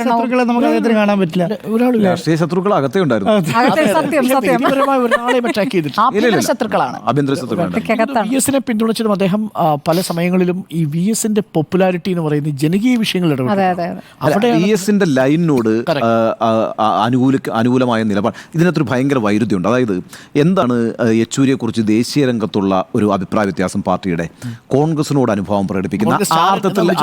ശത്രുക്കളെ നമുക്ക് അദ്ദേഹത്തിന് കാണാൻ പറ്റില്ല. രാഷ്ട്രീയ ശത്രുക്കൾ അകത്തേ ഉണ്ടായിരുന്നു. ശത്രുക്കളാണ്. VS-നെ പിന്തുണച്ചതും അദ്ദേഹം പല സമയങ്ങളിലും ഈ VS-ന്റെ പോപ്പുലാരിറ്റി എന്ന് പറയുന്നത് ജനകീയ വിഷയങ്ങളിൽ അവിടെ VS-ന്റെ ലൈനിനോട് അനുകൂലമായ നിലപാട്. ഇതിനകത്തൊരു ഭയങ്കര വൈരുദ്ധ്യമുണ്ട്. അതായത് എന്താണ് യെച്ചൂരിയെ കുറിച്ച് ദേശീയ രംഗത്തുള്ള ഒരു അഭിപ്രായ വ്യത്യാസം പാർട്ടിയുടെ കോൺഗ്രസിനോട് അനുഭവം പ്രകടിപ്പിക്കുന്ന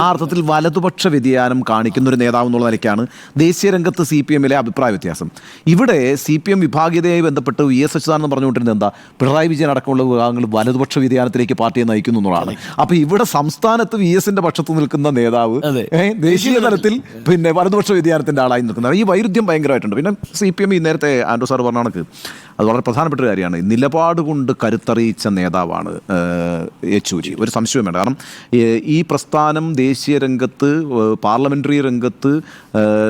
ആർത്ഥത്തിൽ വലതുപക്ഷ വ്യതിയാനം കാണിക്കുന്ന ഒരു നേതാവ് എന്നുള്ള നിലയ്ക്കാണ് ദേശീയ രംഗത്ത് CPM-ലെ അഭിപ്രായ വ്യത്യാസം. ഇവിടെ CPM വിഭാഗീയതയുമായി ബന്ധപ്പെട്ട് VS അച്യുതാനന്ദൻ പറഞ്ഞുകൊണ്ടിരുന്നത് എന്താ, പിണറായി വിജയൻ അടക്കമുള്ള വിഭാഗങ്ങൾ വലതുപക്ഷ വ്യതിയാനത്തിലേക്ക് പാർട്ടിയെ നയിക്കുന്നു എന്നുള്ളതാണ്. അപ്പൊ ഇവിടെ സംസ്ഥാനത്ത് VS-ന്റെ പക്ഷത്ത് നിൽക്കുന്ന നേതാവ് ദേശീയ തലത്തിൽ പിന്നെ വലതുപക്ഷ വ്യതിയാനത്തിന്റെ ആളായി നിൽക്കുന്നത്. ഈ വൈരുദ്ധ്യം ഭയങ്കരമായിട്ടുണ്ട്. പിന്നെ CPM ഈ നേരത്തെ ആൻഡ്രൂ സാർ പറഞ്ഞ കണക്ക് അത് വളരെ പ്രധാനപ്പെട്ട ഒരു കാര്യമാണ്. നിലപാട് കൊണ്ട് കരുത്തറിയിച്ച നേതാവാണ് യെച്ചൂരി, ഒരു സംശയം വേണ്ട. കാരണം ഈ പ്രസ്ഥാനം ദേശീയ രംഗത്ത് പാർലമെൻ്ററി രംഗത്ത്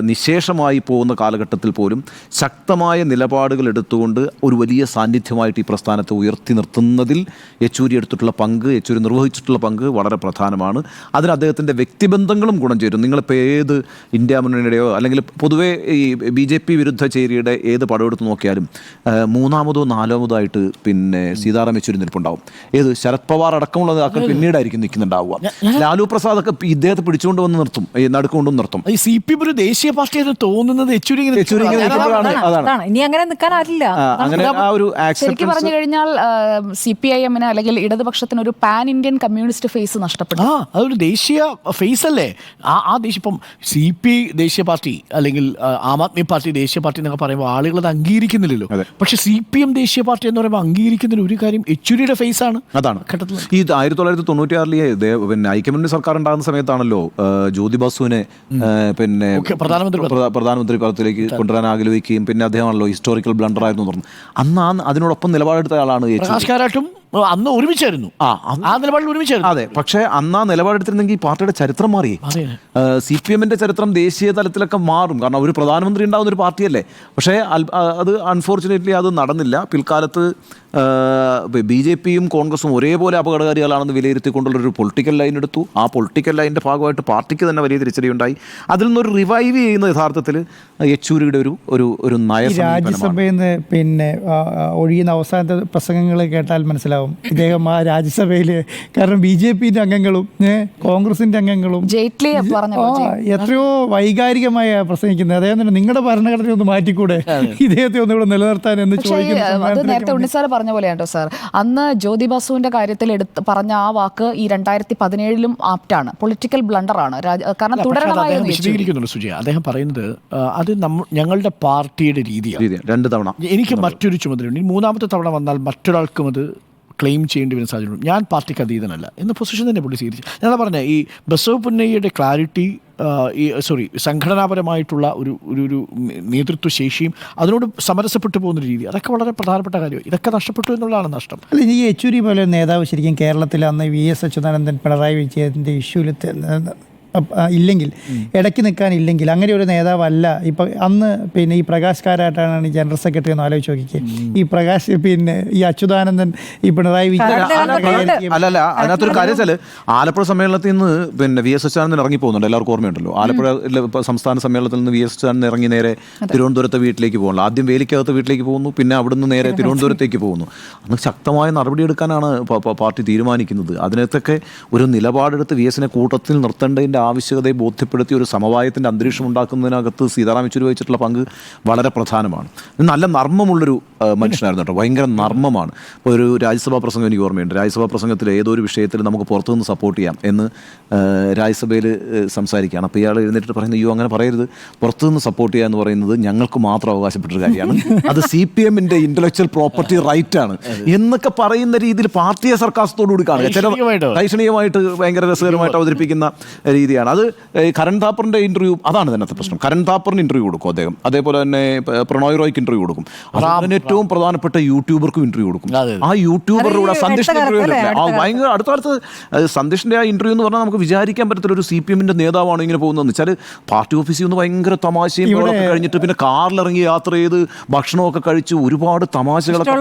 നിശേഷമായി പോകുന്ന കാലഘട്ടത്തിൽ പോലും ശക്തമായ നിലപാടുകൾ എടുത്തുകൊണ്ട് ഒരു വലിയ സാന്നിധ്യമായിട്ട് ഈ പ്രസ്ഥാനത്തെ ഉയർത്തി നിർത്തുന്നതിൽ യെച്ചൂരി എടുത്തിട്ടുള്ള പങ്ക്, യെച്ചൂരി നിർവഹിച്ചിട്ടുള്ള പങ്ക് വളരെ പ്രധാനമാണ്. അതിന് അദ്ദേഹത്തിൻ്റെ വ്യക്തിബന്ധങ്ങളും ഗുണം ചേരും. നിങ്ങളിപ്പോൾ ഏത് ഇന്ത്യ മുന്നണിയുടെയോ അല്ലെങ്കിൽ പൊതുവേ ഈ BJP വിരുദ്ധ ചേരിയുടെ ഏത് പടമെടുത്ത് നോക്കിയാലും മൂന്നാമതോ നാലാമതോ ആയിട്ട് പിന്നെ സീതാറാം യെച്ചൂരി നിൽപ്പുണ്ടാവും. ഏത് ശരത് പവാർ അടക്കമുള്ള നേതാക്കൾ പിന്നീടായിരിക്കും നിൽക്കുന്നുണ്ടാവുക. ലാലു പ്രസാദ് ഒക്കെ ഇദ്ദേഹത്തെ പിടിച്ചുകൊണ്ട് വന്ന് നിർത്തും, നടുക്കൊണ്ടും നിർത്തും. ഈ CPM ഒരു ദേശീയ പാർട്ടിയായിട്ട് തോന്നുന്നത് യെച്ചൂരി അതാണ്. ഇനി അങ്ങനെ നിൽക്കാനാവില്ല. അങ്ങനെ ആ ഒരു ശരിക്കും പറഞ്ഞു കഴിഞ്ഞാൽ CPIM-ന് അല്ലെങ്കിൽ ഇടതുപക്ഷത്തിന് ഒരു പാൻ ഇന്ത്യൻ കമ്മ്യൂണിസ്റ്റ് ഫേസ് നഷ്ടപ്പെട്ടു. അതൊരു ദേശീയ ഫേസ് അല്ലേ. ആ ദേശീയ ഇപ്പം CP ദേശീയ പാർട്ടി അല്ലെങ്കിൽ ആം ആദ്മി പാർട്ടി ദേശീയ പാർട്ടി എന്നൊക്കെ പറയുമ്പോൾ ആളുകൾ അത് അംഗീകരിക്കുന്നില്ലല്ലോ. പക്ഷെ CPM ദേശീയ പാർട്ടി എന്ന് പറയുമ്പോൾ അംഗീകരിക്കുന്നതിന് ഒരു കാര്യം യെച്ചൂരിയുടെ ഫേസ് ആണ്. അതാണ് ഈ 1996 പിന്നെ ഐക്യമുന്നണി സർക്കാർ ഉണ്ടാകുന്ന സമയത്താണല്ലോ ജ്യോതി ബസുവിനെ പിന്നെ പ്രധാനമന്ത്രി പദത്തിലേക്ക് കൊണ്ടുവരാൻ ആഗ്രഹിക്കുകയും പിന്നെ അദ്ദേഹമാണല്ലോ ഹിസ്റ്റോറിക്കൽ ബ്ലണ്ടർ ആയിരുന്നു പറഞ്ഞു. അന്ന് അതിനോടൊപ്പം നിലപാടെടുത്ത ആളാണ് യെച്ചൂരി. അന്ന് ഒരുമിച്ചായിരുന്നു, ആ നിലപാടിൽ ഒരുമിച്ചായിരുന്നു. അതെ, പക്ഷേ അന്ന് ആ നിലപാടെടുത്തിരുന്നെങ്കിൽ പാർട്ടിയുടെ ചരിത്രം മാറി. CPM-ന്റെ ചരിത്രം ദേശീയ തലത്തിലൊക്കെ മാറും. കാരണം ഒരു പ്രധാനമന്ത്രി ഉണ്ടാകുന്ന ഒരു പാർട്ടിയല്ലേ. പക്ഷേ അത് അൺഫോർച്ചുനേറ്റ്ലി അത് നടന്നില്ല. പിൽക്കാലത്ത് BJP-യും കോൺഗ്രസും ഒരേപോലെ അപകടകാരികളാണെന്ന് വിലയിരുത്തിക്കൊണ്ടുള്ളൊരു പൊളിറ്റിക്കൽ ലൈൻ എടുത്തു. ആ പൊളിറ്റിക്കൽ ലൈനിൻ്റെ ഭാഗമായിട്ട് പാർട്ടിക്ക് തന്നെ വലിയ തിരിച്ചടിയുണ്ടായി. അതിൽ നിന്നൊരു റിവൈവ് ചെയ്യുന്ന യഥാർത്ഥത്തിൽ യെച്ചൂരിയുടെ ഒരു രാജ്യസഭയിൽ നിന്ന് പിന്നെ ഒഴിയുന്ന അവസാനത്തെ പ്രസംഗങ്ങൾ കേട്ടാൽ മനസ്സിലാവും ഇദ്ദേഹം ആ രാജ്യസഭയിൽ. കാരണം BJP-ന്റെ അംഗങ്ങളും കോൺഗ്രസിന്റെ അംഗങ്ങളും എത്രയോ വൈകാരികമായ പ്രസംഗിക്കുന്നത്. അദ്ദേഹം തന്നെ നിങ്ങളുടെ ഭരണഘടന ഒന്ന് മാറ്റിക്കൂടെ, ഇദ്ദേഹത്തെ ഒന്നുകൂടെ നിലനിർത്താൻ എന്ന് ചോദിക്കുന്നത്. നേരത്തെ ഉണ്ണിസാർ പറഞ്ഞ പോലെയാണോ സാർ, അന്ന് ജ്യോതി ബസുവിന്റെ കാര്യത്തിൽ പറഞ്ഞ ആ വാക്ക് ഈ 2017-ലും ആപ്റ്റാണ്. പൊളിറ്റിക്കൽ ബ്ലണ്ടറാണ്. കാരണം വിശദീകരിക്കുന്നുണ്ട് സുജയ. അദ്ദേഹം പറയുന്നത് അത് ഞങ്ങളുടെ പാർട്ടിയുടെ രീതിയാണ്. 2 തവണ എനിക്ക് മറ്റൊരു ചുമതലയുണ്ട്, മൂന്നാമത്തെ തവണ വന്നാൽ മറ്റൊരാൾക്കും അത് ക്ലെയിം ചെയ്യേണ്ടി വരുന്ന സാഹചര്യം. ഞാൻ പാർട്ടിക്ക് അതീതനല്ല എന്ന പൊസിഷൻ തന്നെ പുള്ളി സ്വീകരിച്ചു. ഞാൻ പറഞ്ഞ ഈ ബസവ് പുന്നയ്യയുടെ ക്ലാരിറ്റി, സംഘടനാപരമായിട്ടുള്ള ഒരു നേതൃത്വ ശേഷിയും അതിനോട് സമരസപ്പെട്ടു പോകുന്ന രീതി, അതൊക്കെ വളരെ പ്രധാനപ്പെട്ട കാര്യമാണ്. ഇതൊക്കെ നഷ്ടപ്പെട്ടു എന്നുള്ളതാണ് നഷ്ടം. അല്ല, ഈ യെച്ചൂരി പോലെ നേതാവ് ശരിക്കും കേരളത്തിൽ അന്ന് VS അച്യുതാനന്ദൻ പിണറായി വിജയൻ്റെ ഇഷ്യൂവിൽ ഇല്ലെങ്കിൽ, ഇടയ്ക്ക് നിൽക്കാനില്ലെങ്കിൽ, അങ്ങനെ ഒരു നേതാവല്ല ഇപ്പം അന്ന്. പിന്നെ ഈ പ്രകാശ് കാരാട്ടാണ് ഈ ജനറൽ സെക്രട്ടറി എന്ന് ആലോചിച്ച് നോക്കിക്കേ. ഈ പ്രകാശ് പിന്നെ ഈ അച്യുതാനന്ദൻ ഈ പിണറായി വിജയൻ അല്ലല്ല. അതിനകത്തൊരു കാര്യം വെച്ചാൽ ആലപ്പുഴ സമ്മേളനത്തിൽ നിന്ന് പിന്നെ VS അച്യുതാനന്ദൻ ഇറങ്ങി പോകുന്നുണ്ട്. എല്ലാവർക്കും ഓർമ്മയുണ്ടല്ലോ. ആലപ്പുഴ സംസ്ഥാന സമ്മേളനത്തിൽ നിന്ന് VS അച്യുതാനന്ദൻ ഇറങ്ങി നേരെ തിരുവനന്തപുരത്തെ വീട്ടിലേക്ക് പോകുന്നു. ആദ്യം വേലിക്കകത്ത് വീട്ടിലേക്ക് പോകുന്നു, പിന്നെ അവിടുന്ന് നേരെ തിരുവനന്തപുരത്തേക്ക് പോകുന്നു. അന്ന് ശക്തമായ നടപടിയെടുക്കാനാണ് പാർട്ടി തീരുമാനിക്കുന്നത്. അതിനകത്തൊക്കെ ഒരു നിലപാടെടുത്ത് VS-നെ കൂട്ടത്തിൽ നിർത്തേണ്ടതിൻ്റെ ആവശ്യകതയെ ബോധ്യപ്പെടുത്തി ഒരു സമവായത്തിൻ്റെ അന്തരീക്ഷം ഉണ്ടാക്കുന്നതിനകത്ത് സീതാറാം യെച്ചൂരി വഹിച്ചിട്ടുള്ള പങ്ക് വളരെ പ്രധാനമാണ്. നല്ല നർമ്മമുള്ളൊരു മനുഷ്യനായിരുന്നു കേട്ടോ, ഭയങ്കര നർമ്മമാണ്. ഇപ്പോൾ ഒരു രാജ്യസഭാ പ്രസംഗം എനിക്ക് ഓർമ്മയുണ്ട്. രാജ്യസഭാ പ്രസംഗത്തിൽ ഏതോ ഒരു വിഷയത്തിൽ നമുക്ക് പുറത്തുനിന്ന് സപ്പോർട്ട് ചെയ്യാം എന്ന് രാജ്യസഭയിൽ സംസാരിക്കുകയാണ്. അപ്പോൾ ഇയാൾ എഴുന്നേറ്റ് പറയുന്നത്, അയ്യോ അങ്ങനെ പറയരുത്, പുറത്തുനിന്ന് സപ്പോർട്ട് ചെയ്യുക എന്ന് പറയുന്നത് ഞങ്ങൾക്ക് മാത്രം അവകാശപ്പെട്ടൊരു കാര്യമാണ്, അത് CPM-ന്റെ ഇന്റലക്ച്വൽ പ്രോപ്പർട്ടി റൈറ്റ് ആണ് എന്നൊക്കെ പറയുന്ന രീതിയിൽ പാർട്ടിയെ സർക്കാസത്തോടുകൂടി കാണുക. ചില ദൈക്ഷണികമായിട്ട് ഭയങ്കര രസകരമായിട്ട് അവതരിപ്പിക്കുന്ന രീതിയാണ് അത്. കരൺ താപ്പറിന്റെ ഇന്റർവ്യൂ അതാണ് ഇതിനകത്തെ പ്രശ്നം. കരൺ താപ്പറിന് ഇന്റർവ്യൂ കൊടുക്കും അദ്ദേഹം, അതേപോലെ തന്നെ പ്രണോയ് റോയ്ക്ക് ഇന്റർവ്യൂ കൊടുക്കും, അതിന് ഏറ്റവും പ്രധാനപ്പെട്ട യൂട്യൂബർക്കും ഇന്റർവ്യൂ കൊടുക്കും. ആ യൂട്യൂബറുടെ കൂടെ സന്ദേശിന്റെ ഇന്റർവ്യൂ ഭയങ്കര അടുത്ത കാലത്ത് സന്ദേശിന്റെ ആ ഇന്റർവ്യൂ എന്ന് പറഞ്ഞാൽ നമുക്ക് വിചാരിക്കാൻ പറ്റത്തില്ല ഒരു CPM-ന്റെ നേതാവാണ് ഇങ്ങനെ പോകുന്നതെന്ന് വെച്ചാൽ. പാർട്ടി ഓഫീസിൽ നിന്ന് ഭയങ്കര തമാശയും കഴിഞ്ഞിട്ട് പിന്നെ കാറിലിറങ്ങി യാത്ര ചെയ്ത് ഭക്ഷണമൊക്കെ കഴിച്ച് ഒരുപാട് തമാശകളൊക്കെ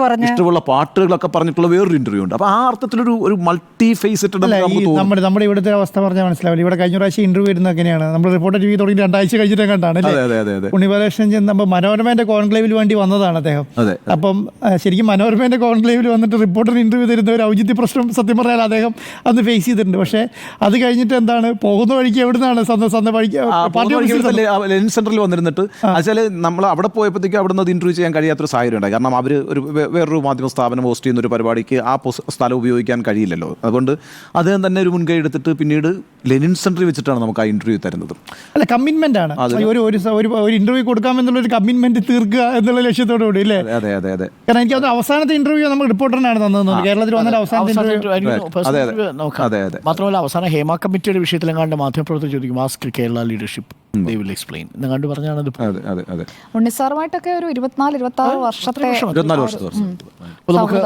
പറയുന്ന ഇഷ്ടമുള്ള പാട്ടുകളൊക്കെ പറഞ്ഞിട്ടുള്ള വേറൊരു ഇന്റർവ്യൂ ഉണ്ട്. അപ്പൊ ആ അർത്ഥത്തിലൊരു ഒരു മൾട്ടി ഫേസറ്റഡ് നമ്മുടെ ഇവിടുത്തെ അവസ്ഥ പറഞ്ഞാൽ മനസ്സിലാവില്ല. ഇവിടെ കഴിഞ്ഞ പ്രാവശ്യം ഇന്റർവ്യൂ വരുന്നത് എങ്ങനെയാണ്, നമ്മൾ റിപ്പോർട്ടർ TV തുടങ്ങി 2 ആഴ്ച കഴിഞ്ഞിട്ട് കണ്ടാണ് ഉണ്ണിബാലകൃഷ്ണൻ ചെന്നപ്പോൾ മനോരമേന്റെ കോൺക്ലേവിൽ വേണ്ടി വന്നതാണ് അദ്ദേഹം. അപ്പം ശരിക്കും മനോരമേന്റെ കോൺക്ലേവിൽ വന്നിട്ട് റിപ്പോർട്ടർ ഇന്റർവ്യൂ തരുന്ന ഒരു ഔചിത്യ പ്രശ്നം സത്യം പറഞ്ഞാൽ അദ്ദേഹം അന്ന് ഫേസ് ചെയ്തിട്ടുണ്ട്. പക്ഷേ അത് കഴിഞ്ഞിട്ട് എന്താണ് പോകുന്ന വഴിക്ക് എവിടുന്നാണ് ലെനിൻ സെന്ററിൽ വന്നിരുന്നിട്ട് വെച്ചാൽ നമ്മൾ അവിടെ പോയപ്പോഴത്തേക്ക് അവിടെ നിന്ന് ഇന്റർവ്യൂ ചെയ്യാൻ കഴിയാത്തൊരു സാഹചര്യം ഉണ്ടായി. കാരണം അവർ ഒരു വേറൊരു മാധ്യമ സ്ഥാപനം ഹോസ്റ്റ് ചെയ്യുന്ന ഒരു പരിപാടിക്ക് ആ സ്ഥലം ഉപയോഗിക്കാൻ കഴിയില്ലല്ലോ. അതുകൊണ്ട് അദ്ദേഹം തന്നെ ഒരു മുൻകൈ എടുത്തിട്ട് പിന്നീട് ലെനിൻ സെന്ററിൽ വെച്ചിട്ടാണ് നമുക്ക് ആ ഇന്റർവ്യൂ തരുന്നത്. അല്ല, കമ്മിറ്റ്മെന്റ് ആണ്, ഒരു ഇന്റർവ്യൂ കൊടുക്കാമെന്നുള്ള ഒരു കമ്മിറ്റ്മെന്റ് തീർക്കുക എന്നുള്ള ലക്ഷ്യത്തോടു കൂടി അല്ലേ? അതെ അതെ അതെ. കാരണം എനിക്ക് അവസാനത്തെ ഇന്റർവ്യൂ നമ്മൾ റിപ്പോർട്ടറിനാണ് തന്നത്, കേരളത്തിൽ വന്ന അവസാനത്തെ മാത്രമല്ല അവസാനം ഹേമ കമ്മിറ്റിയുടെ വിഷയത്തിലെങ്ങാണ്ട് മാധ്യമപ്രവർത്തകർ ചോദിക്കും ask Kerala leadership they will explain എന്നെങ്ങാണ്ട് പറഞ്ഞാണ്. ഉണ്ണിസാറുമായിട്ടൊക്കെ ഒരു 24-26 വർഷത്തെ നമുക്ക്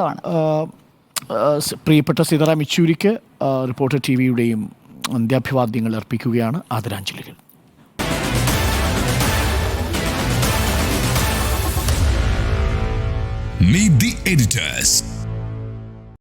പ്രിയപ്പെട്ട സീതാറാം യെച്ചൂരിക്ക് റിപ്പോർട്ടർ TVയുടെയും അന്ത്യാഭിവാദ്യങ്ങൾ അർപ്പിക്കുകയാണ്, ആദരാഞ്ജലികൾ. Meet the editors.